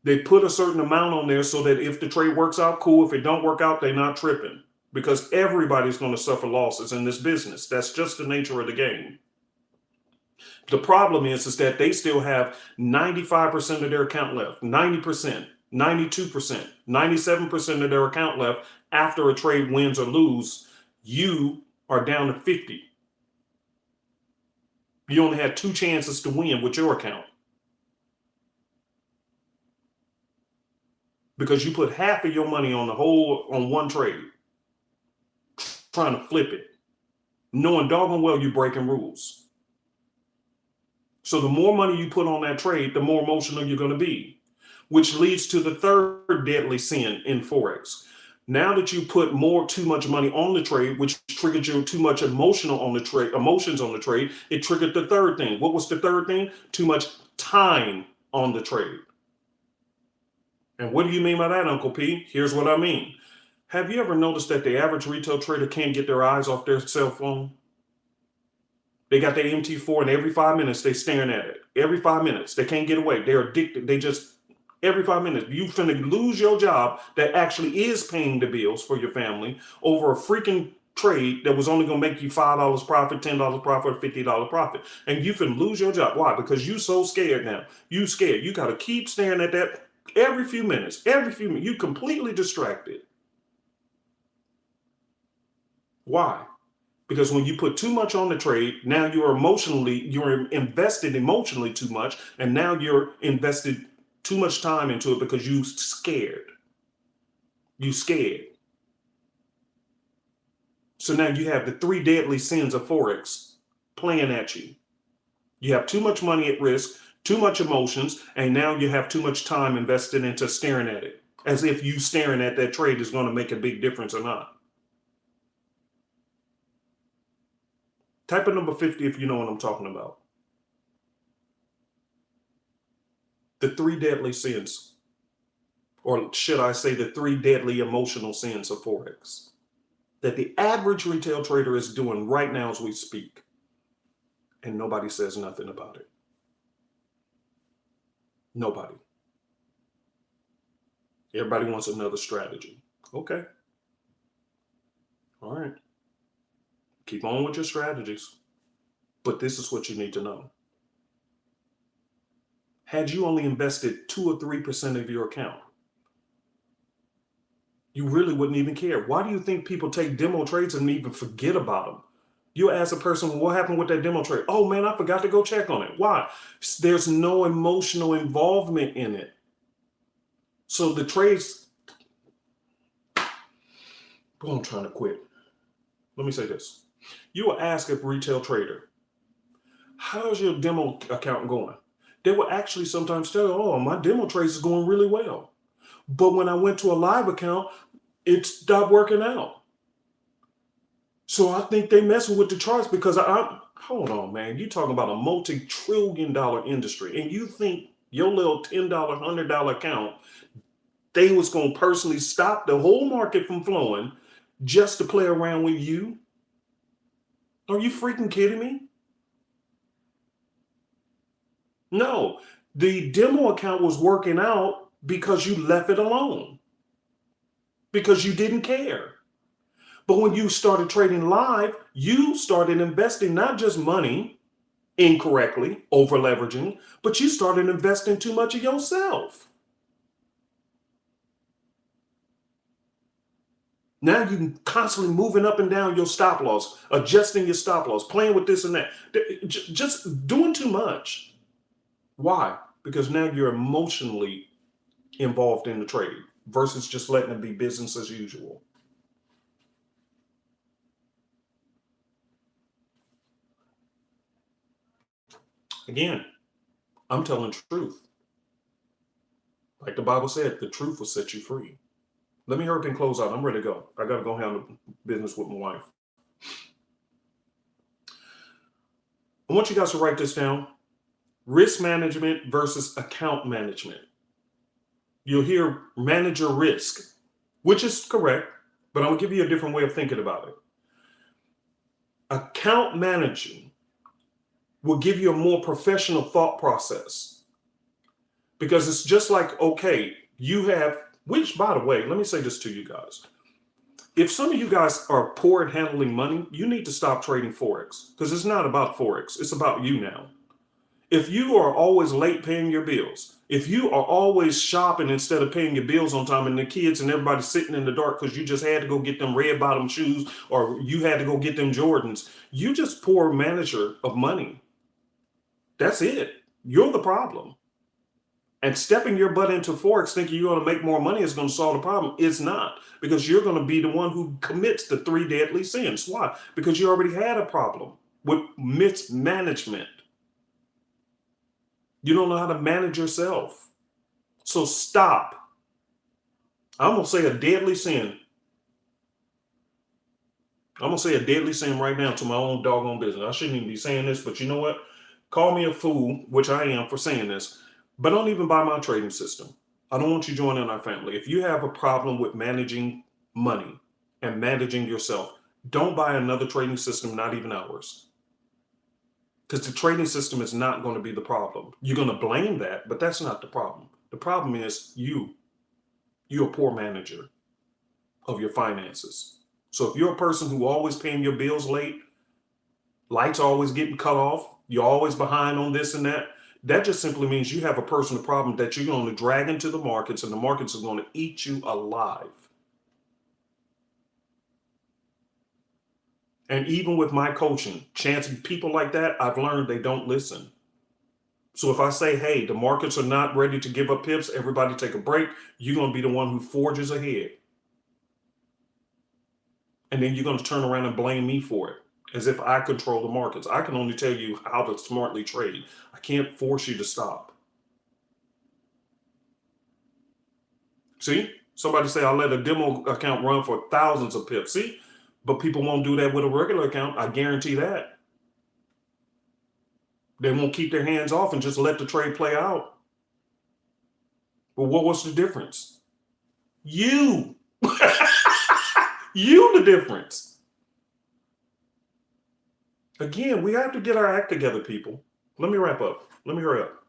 They put a certain amount on there so that if the trade works out, cool. If it don't work out, they're not tripping. because everybody's going to suffer losses in this business. That's just the nature of the game. The problem is that they still have 95% of their account left, 90%, 92%, 97% of their account left after a trade wins or lose. You are down to 50. You only had 2 chances to win with your account, because you put half of your money on one trade, trying to flip it, knowing doggone well you're breaking rules. So the more money you put on that trade, the more emotional you're going to be, which leads to the third deadly sin in Forex. Now that you put too much money on the trade, which triggered you too much emotions on the trade, it triggered the third thing. What was the third thing? Too much time on the trade. And what do you mean by that, Uncle P? Here's what I mean. Have you ever noticed that the average retail trader can't get their eyes off their cell phone? They got their MT4 and every 5 minutes they're staring at it. Every 5 minutes. They can't get away. They're addicted. Every 5 minutes, you finna lose your job that actually is paying the bills for your family over a freaking trade that was only gonna make you $5 profit, $10 profit, or $50 profit. And you finna lose your job. Why? Because you so scared now. You scared. You gotta keep staring at that every few minutes. You completely distracted. Why? Because when you put too much on the trade, now you're invested emotionally too much, and now you're invested too much time into it because you scared. You scared. So now you have the 3 deadly sins of Forex playing at you. You have too much money at risk, too much emotions, and now you have too much time invested into staring at it, as if you staring at that trade is going to make a big difference or not. Type of number 50 if you know what I'm talking about. The 3 deadly sins, or should I say the 3 deadly emotional sins of Forex, that the average retail trader is doing right now as we speak, and nobody says nothing about it. Nobody. Everybody wants another strategy. Okay. All right. Keep on with your strategies. But this is what you need to know. Had you only invested 2 or 3% of your account, you really wouldn't even care. Why do you think people take demo trades and even forget about them? You ask a person, well, what happened with that demo trade? Oh man, I forgot to go check on it. Why? There's no emotional involvement in it. So the trades, boy, I'm trying to quit. Let me say this. You will ask a retail trader, how's your demo account going? They will actually sometimes tell you, oh, my demo trades is going really well. But when I went to a live account, it stopped working out. So I think they messing with the charts because hold on, man. You talking about a multi-trillion-dollar industry, and you think your little $10, $100 account, they was going to personally stop the whole market from flowing just to play around with you? Are you freaking kidding me? No, the demo account was working out because you left it alone, because you didn't care. But when you started trading live, you started investing not just money incorrectly, over leveraging, but you started investing too much of yourself. Now you can constantly moving up and down your stop loss, adjusting your stop loss, playing with this and that, just doing too much. Why? Because now you're emotionally involved in the trade versus just letting it be business as usual. Again, I'm telling the truth. Like the Bible said, the truth will set you free. Let me hurry up and close out. I'm ready to go. I got to go handle business with my wife. I want you guys to write this down. Risk management versus account management. You'll hear manage your risk, which is correct, but I'm going to give you a different way of thinking about it. Account managing will give you a more professional thought process, because it's just like, okay, you have, which by the way, let me say this to you guys. If some of you guys are poor at handling money, you need to stop trading Forex because it's not about Forex. It's about you now. If you are always late paying your bills, if you are always shopping instead of paying your bills on time and the kids and everybody sitting in the dark because you just had to go get them red bottom shoes or you had to go get them Jordans, you just poor manager of money. That's it. You're the problem. And stepping your butt into Forex thinking you're going to make more money is going to solve the problem. It's not, because you're going to be the one who commits the 3 deadly sins. Why? Because you already had a problem with mismanagement. You don't know how to manage yourself. So stop. I'm going to say a deadly sin. I'm going to say a deadly sin right now to my own doggone business. I shouldn't even be saying this, but you know what? Call me a fool, which I am for saying this, but don't even buy my trading system. I don't want you joining our family. If you have a problem with managing money and managing yourself, don't buy another trading system, not even ours. Because the trading system is not going to be the problem. You're going to blame that, but that's not the problem. The problem is you're a poor manager of your finances. So if you're a person who always paying your bills late, lights always getting cut off, you're always behind on this and that, that just simply means you have a personal problem that you're going to drag into the markets, and the markets are going to eat you alive. And even with my coaching, people like that, I've learned they don't listen. So if I say, hey, the markets are not ready to give up pips, everybody take a break, you're going to be the one who forges ahead. And then you're going to turn around and blame me for it, as if I control the markets. I can only tell you how to smartly trade. I can't force you to stop. See, somebody say, I'll let a demo account run for thousands of pips. See, but people won't do that with a regular account. I guarantee that. They won't keep their hands off and just let the trade play out. But what's the difference? You. You the difference. Again, we have to get our act together, people. Let me wrap up. Let me hurry up.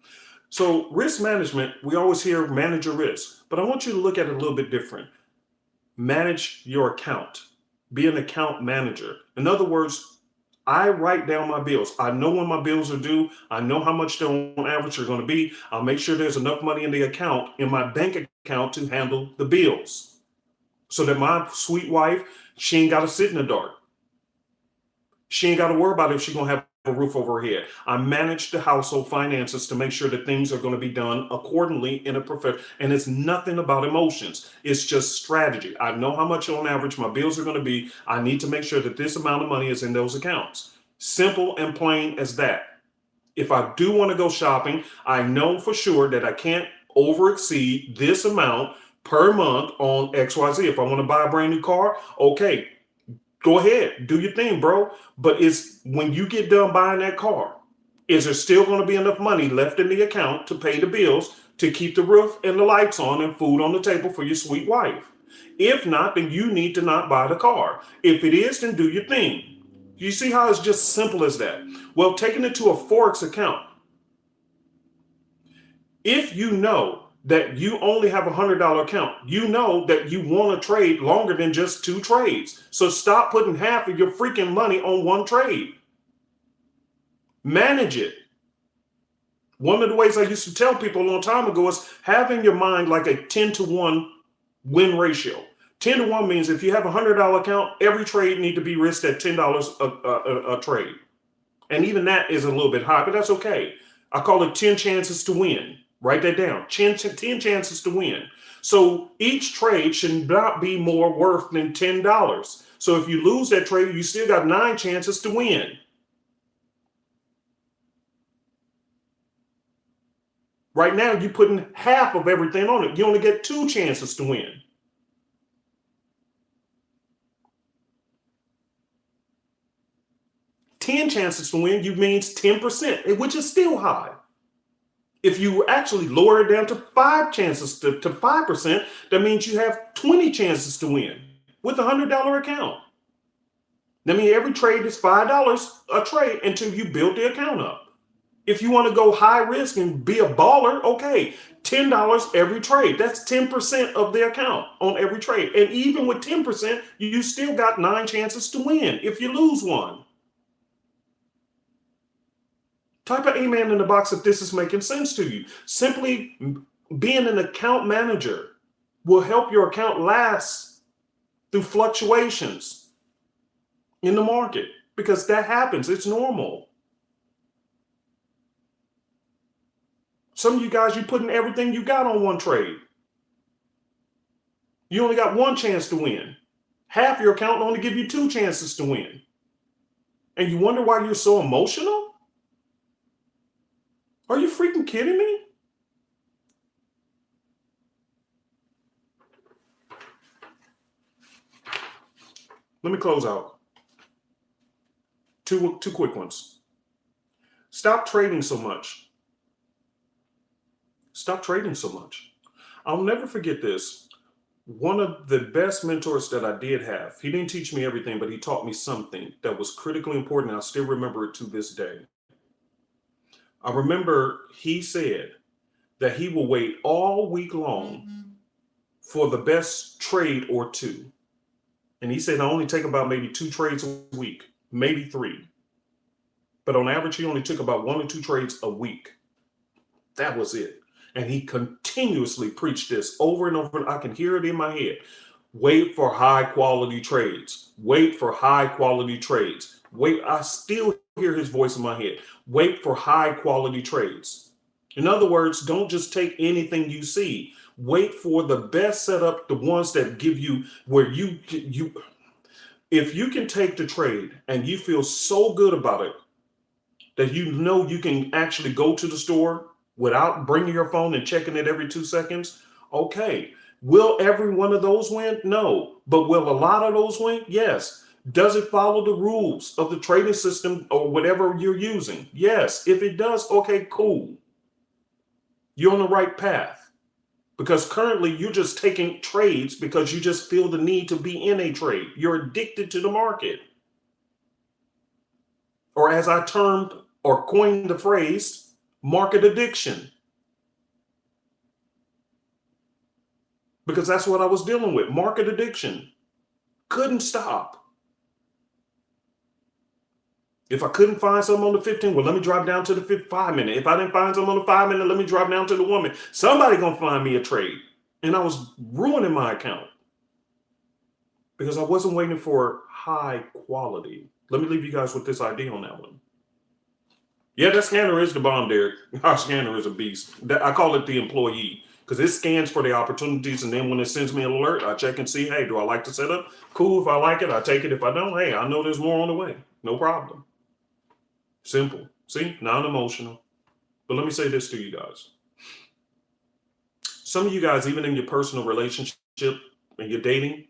So risk management, we always hear manage your risk, but I want you to look at it a little bit different. Manage your account. Be an account manager. In other words, I write down my bills. I know when my bills are due. I know how much they're on average are going to be. I'll make sure there's enough money in the account, in my bank account, to handle the bills. So that my sweet wife, she ain't got to sit in the dark. She ain't got to worry about if she's going to have a roof over her head. I manage the household finances to make sure that things are going to be done accordingly in a profession. And it's nothing about emotions. It's just strategy. I know how much on average my bills are going to be. I need to make sure that this amount of money is in those accounts. Simple and plain as that. If I do want to go shopping, I know for sure that I can't overexceed this amount per month on XYZ. If I want to buy a brand new car, okay, go ahead, do your thing, bro. But it's when you get done buying that car, is there still going to be enough money left in the account to pay the bills, to keep the roof and the lights on and food on the table for your sweet wife? If not, then you need to not buy the car. If it is, then do your thing. You see how it's just simple as that? Well, taking it to a Forex account, if you know that you only have $100 account, you know that you want to trade longer than just 2 trades. So stop putting half of your freaking money on one trade. Manage it. One of the ways I used to tell people a long time ago is having your mind like a 10-to-1 win ratio. 10-to-1 means if you have a $100 account, every trade need to be risked at $10 a trade. And even that is a little bit high, but that's okay. I call it 10 chances to win. Write that down. 10 chances to win. So each trade should not be more worth than $10. So if you lose that trade, you still got 9 chances to win. Right now, you're putting half of everything on it. You only get 2 chances to win. $10 chances to win, you means 10%, which is still high. If you actually lower it down to 5 chances to 5%, that means you have 20 chances to win with a $100 account. That means every trade is $5 a trade until you build the account up. If you want to go high risk and be a baller, okay, $10 every trade. That's 10% of the account on every trade. And even with 10%, you still got 9 chances to win if you lose one. Type an amen in the box if this is making sense to you. Simply being an account manager will help your account last through fluctuations in the market, because that happens. It's normal. Some of you guys, you're putting everything you got on one trade. You only got one chance to win. Half your account only give you 2 chances to win. And you wonder why you're so emotional? Are you freaking kidding me? Let me close out. Two quick ones. Stop trading so much. Stop trading so much. I'll never forget this. One of the best mentors that I did have, he didn't teach me everything, but he taught me something that was critically important. I still remember it to this day. I remember he said that he will wait all week long for the best trade or two. And he said I only take about maybe 2 trades a week, maybe 3. But on average, he only took about 1 or 2 trades a week. That was it. And he continuously preached this over and over. I can hear it in my head. Wait for high quality trades. Wait for high quality trades. Wait, I still hear his voice in my head. Wait for high quality trades. In other words, don't just take anything you see. Wait for the best setup, the ones that give you where you if you can take the trade and you feel so good about it that you know you can actually go to the store without bringing your phone and checking it every 2 seconds, okay. Will every one of those win? No. But will a lot of those win? Yes. Does it follow the rules of the trading system or whatever you're using? Yes. If it does, okay, cool. You're on the right path. Because currently you're just taking trades because you just feel the need to be in a trade. You're addicted to the market. Or as I termed or coined the phrase, market addiction. Because that's what I was dealing with, market addiction. Couldn't stop. If I couldn't find something on the 15, well, let me drop down to the 5 minute. If I didn't find something on the 5 minute, let me drop down to the 1 minute. Somebody gonna find me a trade. And I was ruining my account because I wasn't waiting for high quality. Let me leave you guys with this idea on that one. Yeah, that scanner is the bomb, Derek. Our scanner is a beast. I call it the employee because it scans for the opportunities. And then when it sends me an alert, I check and see, hey, do I like the setup? Cool. If I like it, I take it. If I don't, hey, I know there's more on the way. No problem. Simple. See, non-emotional. But let me say this to you guys. Some of you guys, even in your personal relationship and your dating,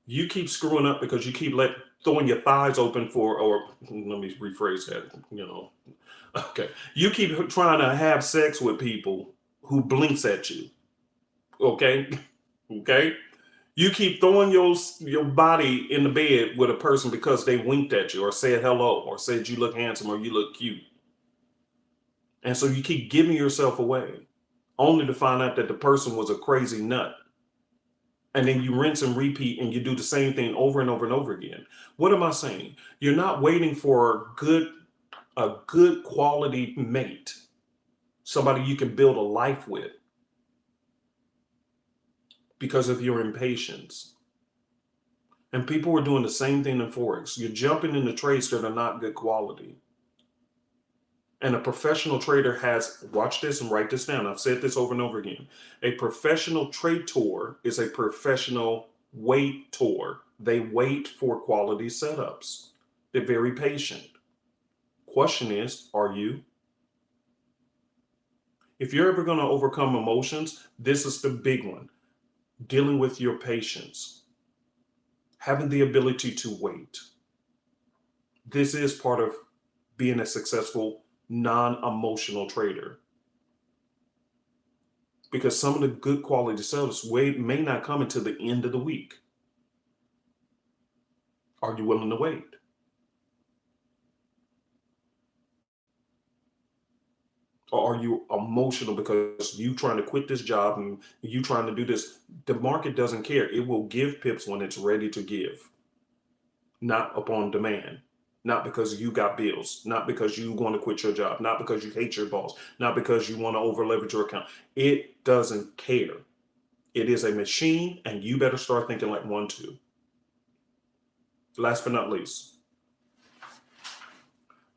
you keep screwing up because you keep throwing your thighs open for, or let me rephrase that, okay. You keep trying to have sex with people who blinks at you. Okay. Okay. You keep throwing your body in the bed with a person because they winked at you or said hello or said you look handsome or you look cute. And so you keep giving yourself away only to find out that the person was a crazy nut. And then you rinse and repeat and you do the same thing over and over and over again. What am I saying? You're not waiting for a good quality mate, somebody you can build a life with because of your impatience. And people are doing the same thing in Forex. You're jumping into trades that are not good quality. And a professional trader has, watch this and write this down. I've said this over and over again. A professional trader is a professional waiter. They wait for quality setups. They're very patient. Question is, are you? If you're ever going to overcome emotions, this is the big one. Dealing with your patience. Having the ability to wait. This is part of being a successful non-emotional trader, because some of the good quality setups may not come until the end of the week. Are you willing to wait? Or are you emotional because you trying to quit this job and you trying to do this? The market doesn't care. It will give pips when it's ready to give, not upon demand. Not because you got bills, not because you want to quit your job, not because you hate your boss, not because you want to over leverage your account. It doesn't care. It is a machine, and you better start thinking like one too. Last but not least,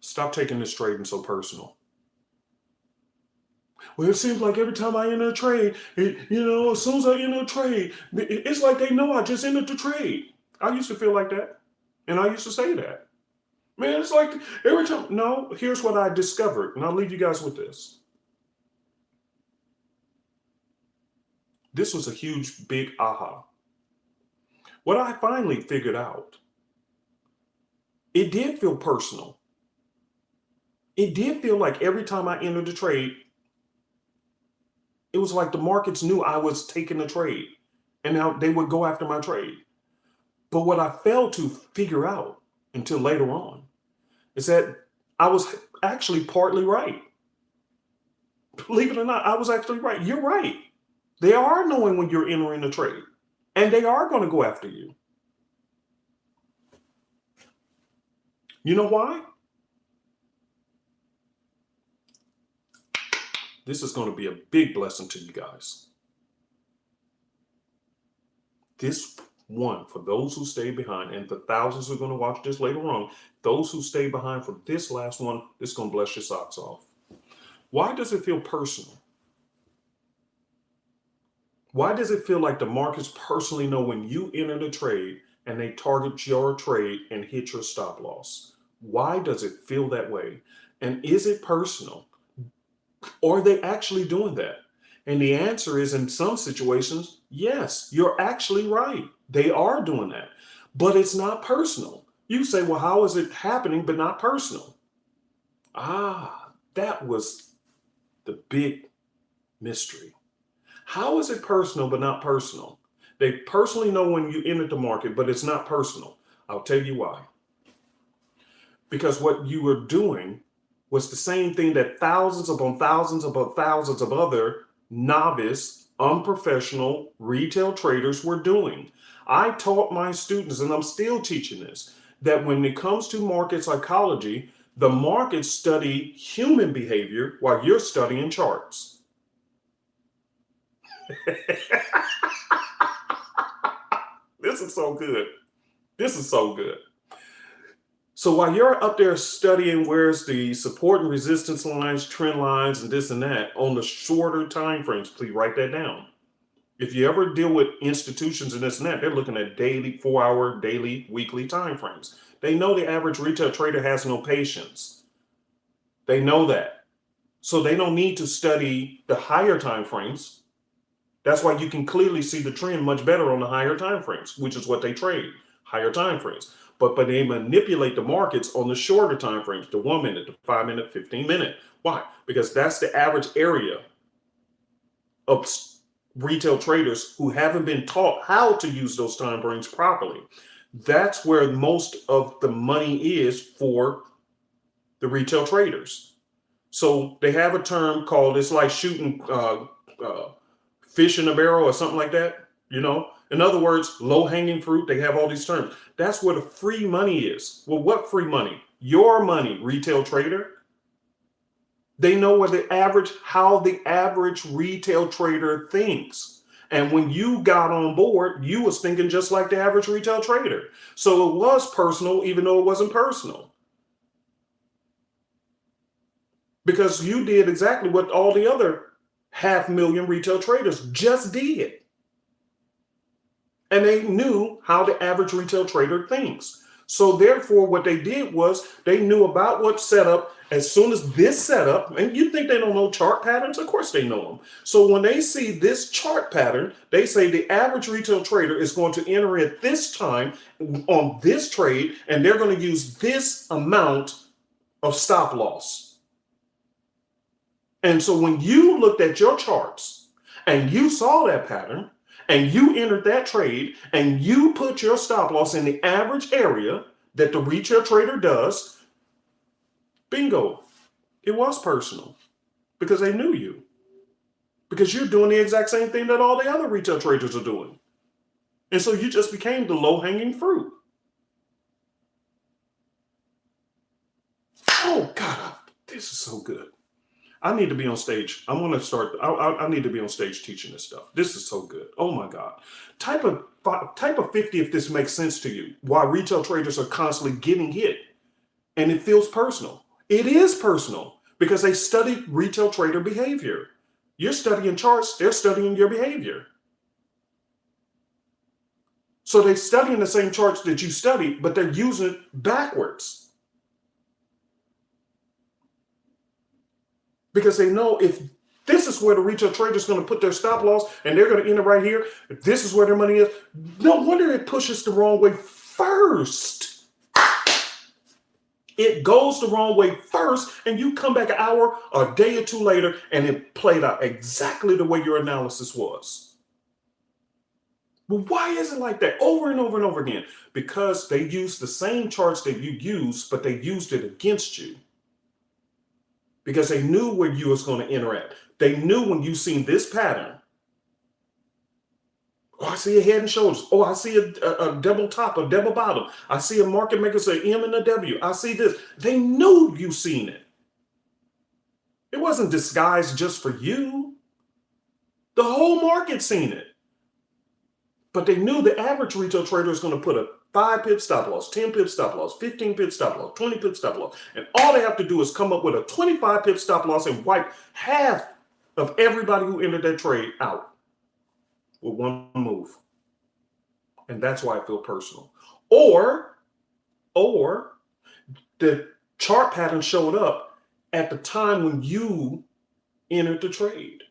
stop taking this trading so personal. Well, it seems like every time I enter a trade, as soon as I enter a trade, it's like they know I just entered the trade. I used to feel like that. And I used to say that. Man, it's like every time. No, here's what I discovered. And I'll leave you guys with this. This was a huge, big aha. What I finally figured out, it did feel personal. It did feel like every time I entered the trade, it was like the markets knew I was taking the trade and now they would go after my trade. But what I failed to figure out until later on is that I was actually partly right. Believe it or not, I was actually right. You're right. They are knowing when you're entering the trade and they are going to go after you. You know why? This is going to be a big blessing to you guys. This one, for those who stay behind, and the thousands who are going to watch this later on, those who stay behind for this last one, this is going to bless your socks off. Why does it feel personal? Why does it feel like the markets personally know when you enter the trade and they target your trade and hit your stop loss? Why does it feel that way? And is it personal? Or are they actually doing that? And the answer is, in some situations, yes, you're actually right. They are doing that, but it's not personal. You say, well, how is it happening, but not personal? That was the big mystery. How is it personal, but not personal? They personally know when you enter the market, but it's not personal. I'll tell you why. Because what you were doing was the same thing that thousands upon thousands upon thousands of other novice, unprofessional retail traders were doing. I taught my students, and I'm still teaching this, that when it comes to market psychology, the markets study human behavior while you're studying charts. This is so good. This is so good. So while you're up there studying where's the support and resistance lines, trend lines, and this and that on the shorter time frames, please write that down. If you ever deal with institutions and this and that, they're looking at daily, 4-hour, daily, weekly time frames. They know the average retail trader has no patience. They know that. So they don't need to study the higher time frames. That's why you can clearly see the trend much better on the higher time frames, which is what they trade, higher time frames. But they manipulate the markets on the shorter time frames, the 1 minute, the 5 minute, 15 minute. Why? Because that's the average area of retail traders who haven't been taught how to use those time frames properly. That's where most of the money is for the retail traders. So they have a term called, it's like shooting fish in a barrel or something like that, In other words, low-hanging fruit, they have all these terms. That's where the free money is. Well, what free money? Your money, retail trader. They know how the average retail trader thinks. And when you got on board, you was thinking just like the average retail trader. So it was personal, even though it wasn't personal. Because you did exactly what all the other 500,000 retail traders just did. And they knew how the average retail trader thinks. So therefore, what they did was they knew about what setup. As soon as this setup, and you think they don't know chart patterns? Of course they know them. So when they see this chart pattern, they say the average retail trader is going to enter at this time on this trade, and they're going to use this amount of stop loss. And so when you looked at your charts and you saw that pattern, and you entered that trade and you put your stop loss in the average area that the retail trader does, bingo, it was personal. because they knew you. Because you're doing the exact same thing that all the other retail traders are doing. And so you just became the low-hanging fruit. Oh, God, this is so good. I need to be on stage. I want to start. I need to be on stage teaching this stuff. This is so good. Oh, my God. Type of 50 if this makes sense to you. Why retail traders are constantly getting hit. And it feels personal. It is personal because they study retail trader behavior. You're studying charts. They're studying your behavior. So they're studying the same charts that you study, but they're using it backwards. Because they know if this is where the retail trader is going to put their stop loss and they're going to enter right here, if this is where their money is, no wonder it pushes the wrong way first. It goes the wrong way first, and you come back an hour or a day or two later, and it played out exactly the way your analysis was. But why is it like that over and over and over again? Because they used the same charts that you used, but they used it against you. Because they knew where you was going to interact. They knew when you seen this pattern. Oh, I see a head and shoulders. Oh, I see a double top, a double bottom. I see a market maker say M and a W. I see this. They knew you seen it. It wasn't disguised just for you. The whole market seen it. But they knew the average retail trader is going to put a 5 pip stop loss, 10 pip stop loss, 15 pip stop loss, 20 pip stop loss. And all they have to do is come up with a 25 pip stop loss and wipe half of everybody who entered that trade out with one move. And that's why I feel personal. Or the chart pattern showed up at the time when you entered the trade.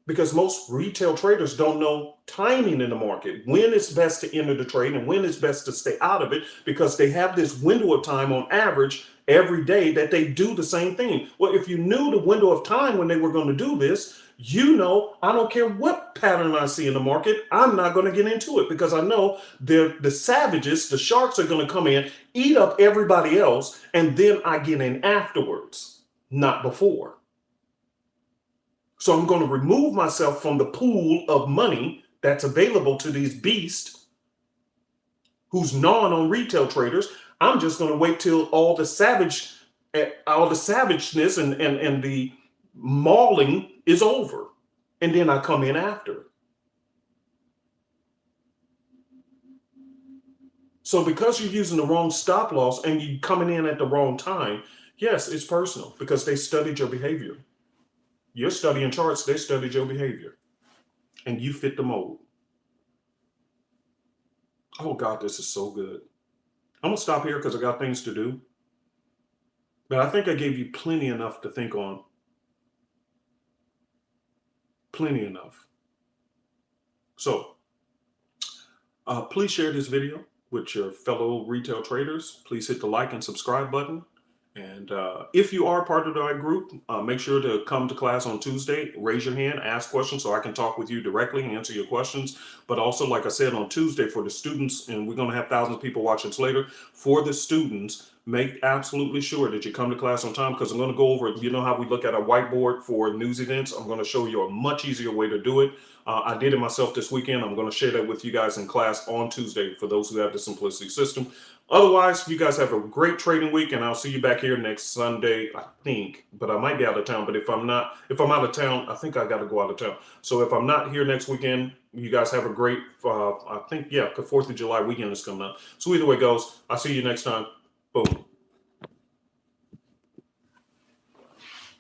Because most retail traders don't know timing in the market, when it's best to enter the trade and when it's best to stay out of it, because they have this window of time on average every day that they do the same thing. Well, if you knew the window of time when they were going to do this, you know, I don't care what pattern I see in the market, I'm not going to get into it because I know the savages, the sharks are going to come in, eat up everybody else, and then I get in afterwards, not before. So I'm going to remove myself from the pool of money that's available to these beasts who's gnawing on retail traders. I'm just going to wait till all the savageness and the mauling is over. And then I come in after. So because you're using the wrong stop loss and you're coming in at the wrong time, yes, it's personal because they studied your behavior. You're studying charts, they studied your behavior. And you fit the mold. Oh, God, this is so good. I'm going to stop here because I got things to do. But I think I gave you plenty enough to think on. Plenty enough. So, please share this video with your fellow retail traders. Please hit the like and subscribe button. And if you are part of our group, make sure to come to class on Tuesday. Raise your hand, ask questions so I can talk with you directly and answer your questions. But also, like I said, on Tuesday for the students, and we're going to have thousands of people watching this later, for the students, make absolutely sure that you come to class on time because I'm going to go over, you know how we look at a whiteboard for news events? I'm going to show you a much easier way to do it. I did it myself this weekend. I'm going to share that with you guys in class on Tuesday for those who have the Simplicity system. Otherwise, you guys have a great trading week, and I'll see you back here next Sunday, I think. But I might be out of town. But if I'm out of town, I think I got to go out of town. So if I'm not here next weekend, you guys have a great, I think, yeah, the 4th of July weekend is coming up. So either way it goes, I'll see you next time. Boom.